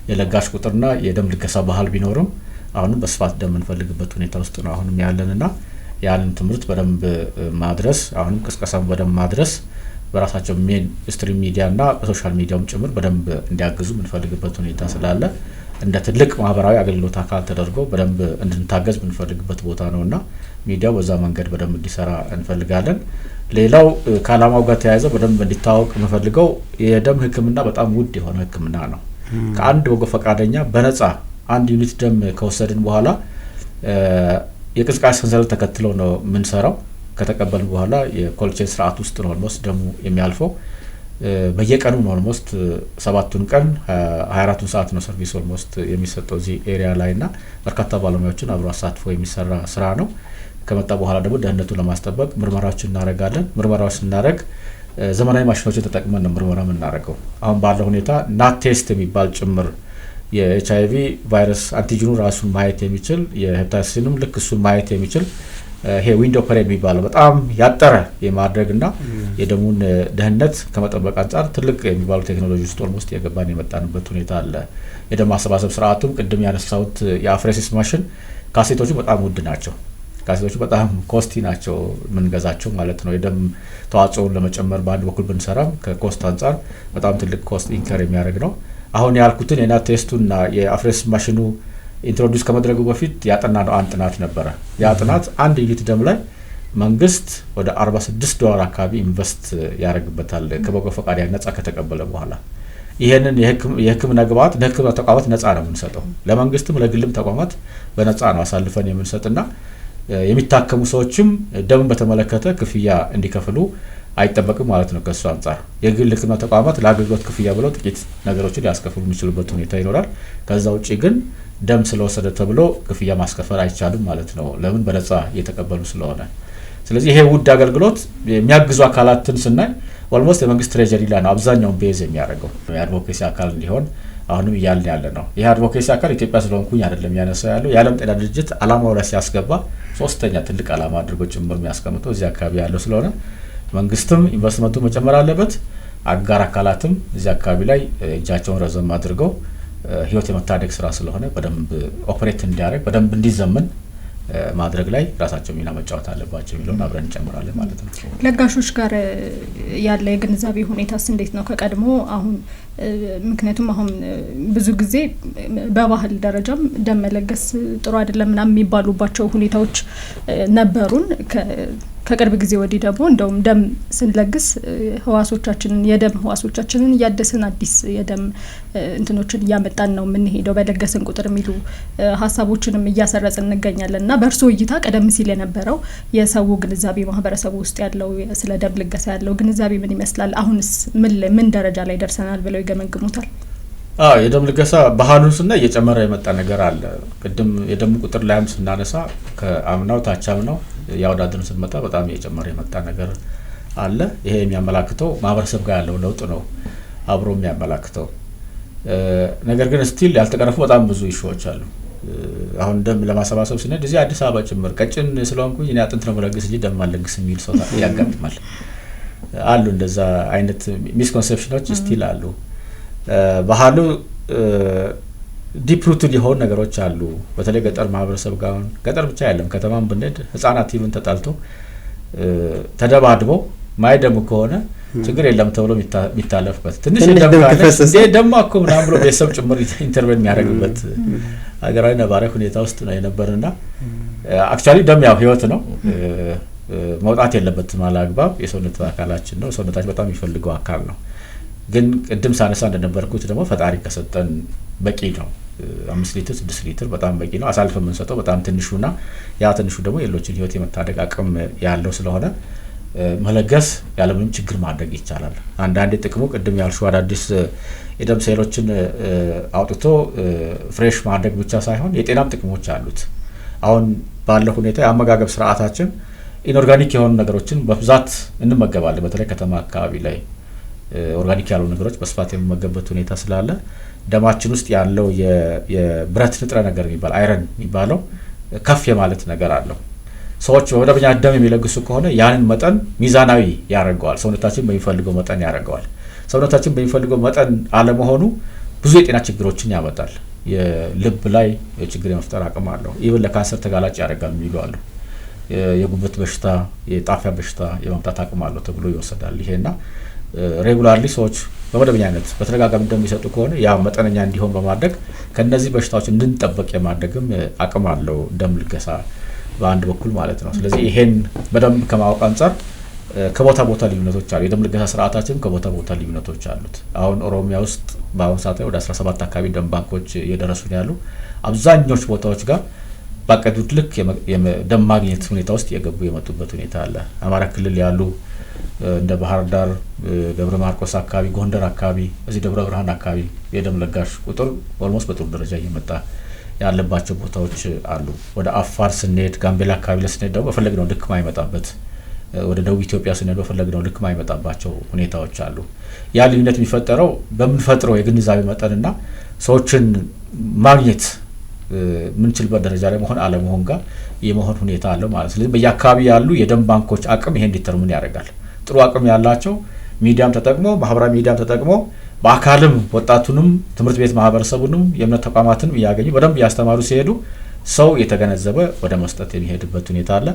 የለጋሽ ቁጥርና የደም ልገሳ ባህል ቢኖርም አሁንም በስፋት ደም የምንፈልግበት ሁኔታ ውስጥ ነው አሁንም ያለንና ያንን ትምህርት በደንብ ማድረስ አሁንም ቅስቀሳን በደንብ ማድረስ በራሳቸው ሜን ስትሪም ሚዲያና በሶሻል ሚዲያውም ጭምር በደንብ እንዲያግዙ የምንፈልግበት ሁኔታ ስላለ እንደ ትልቅ ማህበራዊ አገልግሎት አካል ተደርጎ በደንብ እንድንታገዝ የምንፈልግበት ቦታ ነውና ሚዲያው በዛ መንገድ በደንብ እንዲሰራ እንፈልጋለን። ሌላው ከዓላማው ጋር ተያይዘው በደንብ እንዲታወቅ የምንፈልገው የደም ሕክምና በጣም ውድ የሆነ ሕክምና ነው። ከአንድ በጎ ፈቃደኛ በነጻ አንድ ዩኒት ደም ከወሰድን በኋላ የቅዝቃዜ ሰንሰለት ተከትሎ ነው የምንሰራው። ከተቀበልን በኋላ የኮልቼን ስርዓት ውስጥ ነው ኦልሞስት ደሙ የሚያልፈው። በየቀኑ ኦልሞስት 7ቱን ቀን 24ቱን ሰዓት ነው ሰርቪስ ኦልሞስት የሚሰጠው እዚህ ኤሪያ ላይና በርካታ ባለሙያዎችን አብሮ አሳትፎ የሚሰራ ስራ ነው። ከመጣ በኋላ ደግሞ ደህንነቱን ለማስጠበቅ ምርመራዎችን እናደርጋለን። ምርመራዎች ስናደርግ ዘመናዊ ማሽኖችን ተጠቅመን ነው ምርመራ የምናደርገው። አሁን ባለው ሁኔታ ናት ቴስት የሚባል ጭምር የኤችአይቪ ቫይረስ አንቲጂኑ ራሱን ማየት የሚችል የሄፓታይተስንም ልክ እሱን ማየት የሚችል ይሄ ዊንዶ ኦፐሬት የሚባለው በጣም ያጠረ የማድረግና የደሙን ደህንነት ከመጠበቅ አንጻር ትልቅ የሚባሉ ቴክኖሎጂ ውስጥ ኦልሞስት የገባን የመጣንበት ሁኔታ አለ። የደም ማሰባሰብ ስርዓቱም ቅድም ያነሳሁት የአፍሬሲስ ማሽን ካሴቶቹ በጣም ውድ ናቸው። ካሴቶቹ በጣም ኮስቲ ናቸው የምንገዛቸው ማለት ነው። የደም ተዋጽኦን ለመጨመር በአንድ በኩል ብንሰራም ከኮስት አንጻር በጣም ትልቅ ኮስት ኢንከር የሚያደርግ ነው። አሁን ያልኩትን የናት ቴስቱና የአፍሬሲስ ማሽኑ ኢንትሮዲዩስ ከመድረጉ በፊት ያጠና ነው አንድ ጥናት ነበረ። ያ ጥናት አንድ ዩኒት ደም ላይ መንግስት ወደ $46 አካባቢ ኢንቨስት ያደርግበታል ከበጎ ፈቃድ ነጻ ከተቀበለ በኋላ። ይሄንን የህክምና ግብዓት ለህክምና ተቋማት ነጻ ነው የምንሰጠው። ለመንግስትም ለግልም ተቋማት በነጻ ነው አሳልፈን የምንሰጥና የሚታከሙ ሰዎችም ደምን በተመለከተ ክፍያ እንዲከፍሉ አይጠበቅም ማለት ነው። ከሱ አንጻር የግል ህክምና ተቋማት ለአገልግሎት ክፍያ ብለው ጥቂት ነገሮችን ሊያስከፍሉ የሚችሉበት ሁኔታ ይኖራል። ከዛ ውጪ ግን ደም ስለወሰደ ተብሎ ክፍያ ማስከፈል አይቻልም ማለት ነው። ለምን? በነጻ እየተቀበሉ ስለሆነ። ስለዚህ ይሄ ውድ አገልግሎት የሚያግዙ አካላትን ስናይ ኦልሞስት የመንግስት ትሬጀሪ ላይ ነው አብዛኛውን ቤዝ የሚያደርገው የአድቮኬሲ አካል እንዲሆን አሁንም እያልን ያለ ነው። ይሄ አድቮኬሲ አካል ኢትዮጵያ ስለሆንኩኝ አይደለም ያነሳው ያለው የዓለም ጤና ድርጅት ዓላማው ላይ ሲያስገባ ሶስተኛ ትልቅ ዓላማ አድርጎ ጭምር የሚያስቀምጠው እዚህ አካባቢ ያለው ስለሆነ መንግስትም ኢንቨስትመንቱ መጨመር አለበት። አጋር አካላትም እዚህ አካባቢ ላይ እጃቸውን ረዘም አድርገው ህይወት የመታደግ ስራ ስለሆነ በደንብ ኦፕሬት እንዲያደርግ በደንብ እንዲዘመን ማድረግ ላይ ራሳቸው ሚና መጫወት አለባቸው የሚለውን አብረን እንጨምራለን ማለት ነው። ለጋሾች ጋር ያለ የግንዛቤ ሁኔታስ እንዴት ነው ከቀድሞ አሁን? ምክንያቱም አሁን ብዙ ጊዜ በባህል ደረጃም ደም መለገስ ጥሩ አይደለም ምናምን የሚባሉባቸው ሁኔታዎች ነበሩን። ከቅርብ ጊዜ ወዲህ ደግሞ እንደውም ደም ስንለግስ ህዋሶቻችንን የደም ህዋሶቻችንን እያደስን አዲስ የደም እንትኖችን እያመጣን ነው የምንሄደው በለገስን ቁጥር የሚሉ ሀሳቦችንም እያሰረጽን እንገኛለን። እና በእርስዎ እይታ ቀደም ሲል የነበረው የሰው ግንዛቤ ማህበረሰቡ ውስጥ ያለው ስለ ደም ልገሳ ያለው ግንዛቤ ምን ይመስላል? አሁንስ ምን ደረጃ ላይ ደርሰናል ብለው ይገመግሙታል? የደም ልገሳ ባህሉን ስናይ እየጨመረ የመጣ ነገር አለ። ቅድም የደም ቁጥር ላይም ስናነሳ ከአምናው ታቻምናው ያወዳደርን ስንመጣ በጣም እየጨመረ የመጣ ነገር አለ። ይሄ የሚያመላክተው ማህበረሰብ ጋር ያለው ለውጥ ነው አብሮ የሚያመላክተው። ነገር ግን ስቲል ያልተቀረፉ በጣም ብዙ ኢሹዎች አሉ። አሁን ደም ለማሰባሰብ ስንሄድ እዚህ አዲስ አበባ ጭምር ቀጭን ስለሆንኩኝ እኔ አጥንት ነው መለግስ እንጂ ደም አልለግስ የሚል ሰው ያጋጥማል አሉ። እንደዛ አይነት ሚስኮንሴፕሽኖች ስቲል አሉ። ባህሉ ዲፕ ሩትድ የሆኑ ነገሮች አሉ። በተለይ ገጠር ማህበረሰብ ጋር ገጠር ብቻ አይደለም ከተማም ብንሄድ ህፃናት ኢቭን ተጣልቶ ተደባድቦ ማይደሙ ከሆነ ችግር የለም ተብሎ የሚታለፍበት ትንሽ ደም ካለ ደም እኮ ምናምን ብሎ ቤተሰብ ጭምር ኢንተርቬን የሚያደርግበት ሀገራዊ ነባራዊ ሁኔታ ውስጥ ነው የነበርና አክቹአሊ ደም ያው ህይወት ነው መውጣት የለበትም አላግባብ የሰውነት አካላችን ነው። ሰውነታችን በጣም የሚፈልገው አካል ነው። ግን ቅድም ሳነሳ እንደነበርኩት ደግሞ ፈጣሪ ከሰጠን በቂ ነው። 5 ሊትር 6 ሊትር በጣም በቂ ነው። አሳልፈን የምንሰጠው በጣም ትንሹና ያ ትንሹ ደግሞ የሌሎችን ህይወት የመታደግ አቅም ያለው ስለሆነ መለገስ ያለምንም ችግር ማድረግ ይቻላል። አንዳንዴ ጥቅሙ ቅድም ያልሽው አዳዲስ የደም ሴሎችን አውጥቶ ፍሬሽ ማድረግ ብቻ ሳይሆን የጤናም ጥቅሞች አሉት። አሁን ባለው ሁኔታ የአመጋገብ ስርዓታችን ኢንኦርጋኒክ የሆኑ ነገሮችን በብዛት እንመገባለን። በተለይ ከተማ አካባቢ ላይ ኦርጋኒክ ያሉ ነገሮች በስፋት የሚመገበት ሁኔታ ስላለ ደማችን ውስጥ ያለው የብረት ንጥረ ነገር የሚባል አይረን የሚባለው ከፍ የማለት ነገር አለው። ሰዎች ወደኛ ደም የሚለግሱ ከሆነ ያንን መጠን ሚዛናዊ ያደርገዋል። ሰውነታችን በሚፈልገው መጠን ያደርገዋል። ሰውነታችን በሚፈልገው መጠን አለመሆኑ ብዙ የጤና ችግሮችን ያመጣል። የልብ ላይ ችግር የመፍጠር አቅም አለው። ኢቭን ለካንሰር ተጋላጭ ያደርጋል የሚሉ አሉ። የጉበት በሽታ፣ የጣፊያ በሽታ የማምጣት አቅም አለው ተብሎ ይወሰዳል። ይሄና ሬጉላርሊ ሰዎች በመደበኛነት በተደጋጋሚ እንደሚሰጡ ከሆነ ያ መጠነኛ እንዲሆን በማድረግ ከነዚህ በሽታዎች እንድንጠበቅ የማድረግም አቅም አለው ደም ልገሳ በአንድ በኩል ማለት ነው። ስለዚህ ይሄን በደንብ ከማወቅ አንጻር ከቦታ ቦታ ልዩነቶች አሉ። የደም ልገሳ ስርዓታችን ከቦታ ቦታ ልዩነቶች አሉት። አሁን ኦሮሚያ ውስጥ በአሁኑ ሰዓት ላይ ወደ 17 አካባቢ ደም ባንኮች እየደረሱ ነው ያሉ። አብዛኞቹ ቦታዎች ጋር ባቀዱት ልክ የደም ማግኘት ሁኔታ ውስጥ የመጡበት ሁኔታ አለ። አማራ ክልል ያሉ እንደ ባህር ዳር፣ ደብረ ማርቆስ አካባቢ፣ ጎንደር አካባቢ፣ እዚህ ደብረ ብርሃን አካባቢ የደም ለጋሽ ቁጥር ኦልሞስት በጥሩ ደረጃ እየመጣ ያለባቸው ቦታዎች አሉ። ወደ አፋር ስንሄድ፣ ጋምቤላ አካባቢ ለስንሄድ ደግሞ በፈለግነው ልክ ማይመጣበት፣ ወደ ደቡብ ኢትዮጵያ ስንሄድ በፈለግነው ልክ ማይመጣባቸው ሁኔታዎች አሉ። ያ ልዩነት የሚፈጠረው በምንፈጥረው የግንዛቤ መጠንና ሰዎችን ማግኘት ምንችልበት ደረጃ ላይ መሆን አለመሆን ጋር የመሆን ሁኔታ አለው ማለት። ስለዚህ በየአካባቢ ያሉ የደም ባንኮች አቅም ይሄን ዲተርሚን ያደርጋል። ጥሩ አቅም ያላቸው ሚዲያም ተጠቅሞ ማህበራዊ ሚዲያም ተጠቅሞ በአካልም ወጣቱንም ትምህርት ቤት ማህበረሰቡንም የእምነት ተቋማትንም እያገኙ በደንብ እያስተማሩ ሲሄዱ ሰው የተገነዘበ ወደ መስጠት የሚሄድበት ሁኔታ አለ።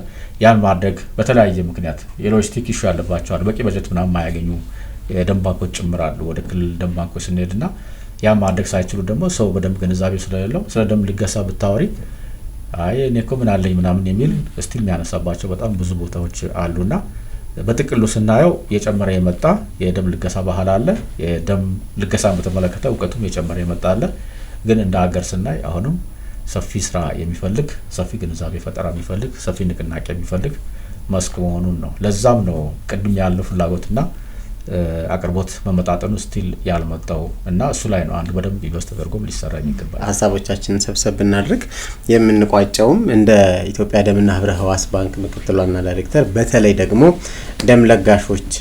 ያን ማድረግ በተለያየ ምክንያት የሎጂስቲክ ኢሹ ያለባቸዋል፣ በቂ በጀት ምናምን ማያገኙ የደም ባንኮች ጭምራሉ። ወደ ክልል ደም ባንኮች ስንሄድና ያን ማድረግ ሳይችሉ ደግሞ ሰው በደንብ ግንዛቤ ስለሌለው ስለ ደም ልገሳ ብታወሪ አይ እኔ እኮ ምን አለኝ ምናምን የሚል ስቲል የሚያነሳባቸው በጣም ብዙ ቦታዎች አሉና በጥቅሉ ስናየው የጨመረ የመጣ የደም ልገሳ ባህል አለ። የደም ልገሳን በተመለከተ እውቀቱም የጨመረ የመጣ አለ። ግን እንደ ሀገር ስናይ አሁንም ሰፊ ስራ የሚፈልግ፣ ሰፊ ግንዛቤ ፈጠራ የሚፈልግ፣ ሰፊ ንቅናቄ የሚፈልግ መስክ መሆኑን ነው። ለዛም ነው ቅድም ያለው ፍላጎትና አቅርቦት መመጣጠኑ ስቲል ያልመጣው እና እሱ ላይ ነው አንድ በደንብ ኢንቨስት ተደርጎም ሊሰራ የሚገባል። ሀሳቦቻችንን ሰብሰብ ብናድርግ የምንቋጨውም እንደ ኢትዮጵያ ደምና ህብረ ህዋስ ባንክ ምክትል ዋና ዳይሬክተር በተለይ ደግሞ ደም ለጋሾች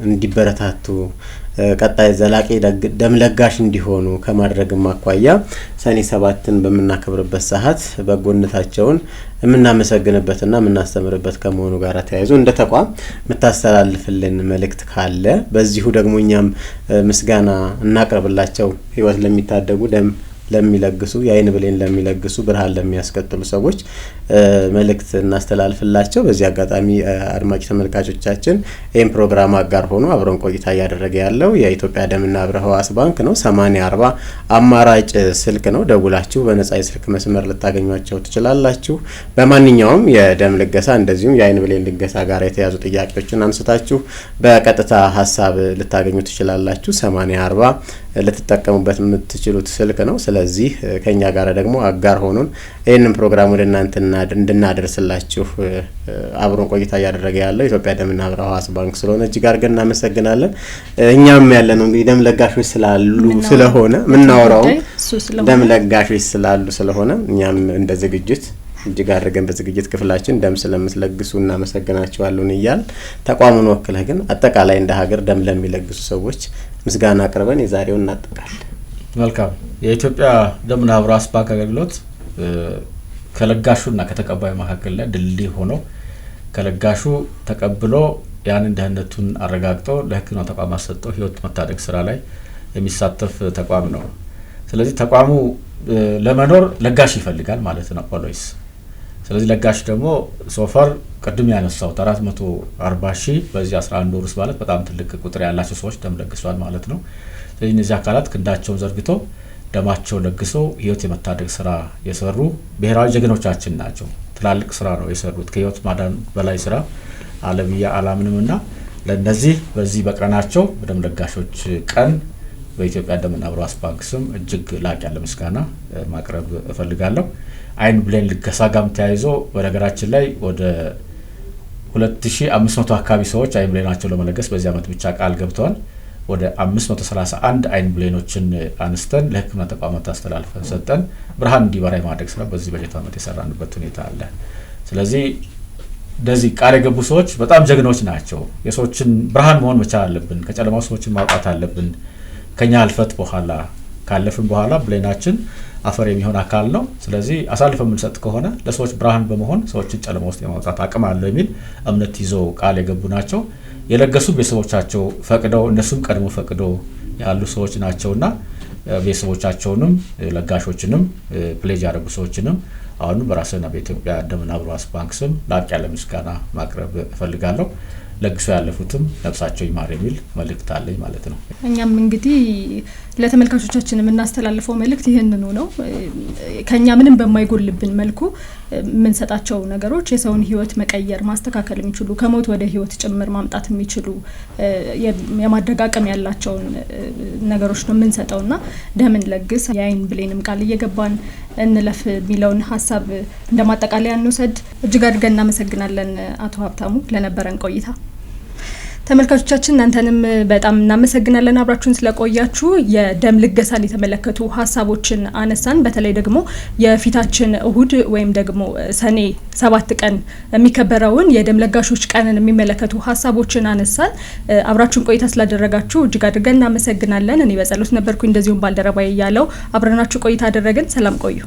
እንዲበረታቱ ቀጣይ ዘላቂ ደም ለጋሽ እንዲሆኑ ከማድረግም አኳያ ሰኔ 7ን በመናከብርበት ሰዓት በጎነታቸውን የምናመሰግንበትና የምናስተምርበት ከመሆኑ ጋር ተያይዞ እንደ ተቋም የምታስተላልፍልን መልእክት ካለ በዚሁ ደግሞ እኛም ምስጋና እናቀርብላቸው። ህይወት ለሚታደጉ ደም ለሚለግሱ የአይን ብሌን ለሚለግሱ ብርሃን ለሚያስቀጥሉ ሰዎች መልእክት እናስተላልፍላቸው። በዚህ አጋጣሚ አድማጭ ተመልካቾቻችን ይህን ፕሮግራም አጋር ሆኖ አብረን ቆይታ እያደረገ ያለው የኢትዮጵያ ደምና ህብረ ህዋስ ባንክ ነው። 8040 አማራጭ ስልክ ነው። ደውላችሁ በነጻ የስልክ መስመር ልታገኟቸው ትችላላችሁ። በማንኛውም የደም ልገሳ እንደዚሁም የአይን ብሌን ልገሳ ጋር የተያዙ ጥያቄዎችን አንስታችሁ በቀጥታ ሀሳብ ልታገኙ ትችላላችሁ። 8040 ልትጠቀሙበት የምትችሉት ስልክ ነው። ስለዚህ ከኛ ጋር ደግሞ አጋር ሆኖን ይህንን ፕሮግራም ወደ እናንተ እንድናደርስላችሁ አብሮን ቆይታ እያደረገ ያለው ኢትዮጵያ ደምና ህብረ ህዋስ ባንክ ስለሆነ እጅግ አድርገን እናመሰግናለን። እኛም ያለነው እንግዲህ ደም ለጋሾች ስላሉ ስለሆነ ምናወራው ደም ለጋሾች ስላሉ ስለሆነ እኛም እንደ ዝግጅት እጅግ አድርገን በዝግጅት ክፍላችን ደም ስለምትለግሱ እናመሰግናችኋለን እያል ተቋሙን ወክለህ ግን አጠቃላይ እንደ ሀገር ደም ለሚለግሱ ሰዎች ምስጋና አቅርበን የዛሬውን እናጠቃለን። መልካም። የኢትዮጵያ ደምና ህብረ ህዋስ ባንክ አገልግሎት ከለጋሹና ከተቀባዩ መካከል ላይ ድልድይ ሆኖ ከለጋሹ ተቀብሎ ያንን ደህንነቱን አረጋግጦ ለሕክምና ተቋማት ሰጥቶ ህይወት መታደግ ስራ ላይ የሚሳተፍ ተቋም ነው። ስለዚህ ተቋሙ ለመኖር ለጋሽ ይፈልጋል ማለት ነው ኦልዌይስ። ስለዚህ ለጋሽ ደግሞ ሶፋር ቅድም ያነሳው 440 ሺህ በዚህ 11 ወር ውስጥ ማለት በጣም ትልቅ ቁጥር ያላቸው ሰዎች ደም ለግሰዋል ማለት ነው። ስለዚህ እነዚህ አካላት ክንዳቸውን ዘርግቶ ደማቸው ለግሰው ህይወት የመታደግ ስራ የሰሩ ብሔራዊ ጀግኖቻችን ናቸው። ትላልቅ ስራ ነው የሰሩት። ከህይወት ማዳን በላይ ስራ አለብያ አላምንምና ለነዚህ በዚህ በቀናቸው በደም ለጋሾች ቀን በኢትዮጵያ ደምና ህብረ ህዋስ ባንክ ስም እጅግ ላቅ ያለ ምስጋና ማቅረብ እፈልጋለሁ። አይን ብሌን ልገሳ ጋም ተያይዞ በነገራችን ላይ ወደ 2500 አካባቢ ሰዎች አይን ብሌናቸው ለመለገስ በዚህ አመት ብቻ ቃል ገብተዋል። ወደ 531 አይን ብሌኖችን አንስተን ለሕክምና ተቋማት አስተላልፈን ሰጠን። ብርሃን እንዲበራ የማድረግ ስራ በዚህ በጀት አመት የሰራንበት ሁኔታ አለ። ስለዚህ እንደዚህ ቃል የገቡ ሰዎች በጣም ጀግኖች ናቸው። የሰዎችን ብርሃን መሆን መቻል አለብን። ከጨለማው ሰዎችን ማውጣት አለብን። ከኛ አልፈት በኋላ ካለፍን በኋላ ብሌናችን አፈር የሚሆን አካል ነው። ስለዚህ አሳልፈን የምንሰጥ ከሆነ ለሰዎች ብርሃን በመሆን ሰዎችን ጨለማ ውስጥ የማውጣት አቅም አለው የሚል እምነት ይዘው ቃል የገቡ ናቸው። የለገሱ ቤተሰቦቻቸው ፈቅደው እነሱም ቀድሞ ፈቅደው ያሉ ሰዎች ናቸውና ቤተሰቦቻቸውንም ለጋሾችንም ፕሌጅ ያደረጉ ሰዎችንም አሁን በራስና በኢትዮጵያ ደምና ህብረ ህዋስ ባንክ ስም ላቅ ያለ ምስጋና ማቅረብ እፈልጋለሁ። ለግሶ ያለፉትም ነፍሳቸው ይማር የሚል መልእክት አለኝ ማለት ነው። እኛም እንግዲህ ለተመልካቾቻችን የምናስተላልፈው መልእክት ይህንኑ ነው። ከኛ ምንም በማይጎልብን መልኩ የምንሰጣቸው ነገሮች የሰውን ህይወት መቀየር ማስተካከል የሚችሉ ከሞት ወደ ህይወት ጭምር ማምጣት የሚችሉ የማድረግ አቅም ያላቸውን ነገሮች ነው የምንሰጠውና ደምን ለግስ የአይን ብሌንም ቃል እየገባን እንለፍ የሚለውን ሀሳብ እንደማጠቃለያ እንውሰድ። እጅግ አድርገን እናመሰግናለን አቶ ሀብታሙ ለነበረን ቆይታ። ተመልካቾቻችን እናንተንም በጣም እናመሰግናለን አብራችሁን ስለቆያችሁ። የደም ልገሳን የተመለከቱ ሀሳቦችን አነሳን። በተለይ ደግሞ የፊታችን እሁድ ወይም ደግሞ ሰኔ 7 ቀን የሚከበረውን የደም ለጋሾች ቀንን የሚመለከቱ ሀሳቦችን አነሳን። አብራችሁን ቆይታ ስላደረጋችሁ እጅግ አድርገን እናመሰግናለን። እኔ በጸሎት ነበርኩ፣ እንደዚሁም ባልደረባዬ ያለው አብረናችሁ ቆይታ አደረግን። ሰላም ቆዩ።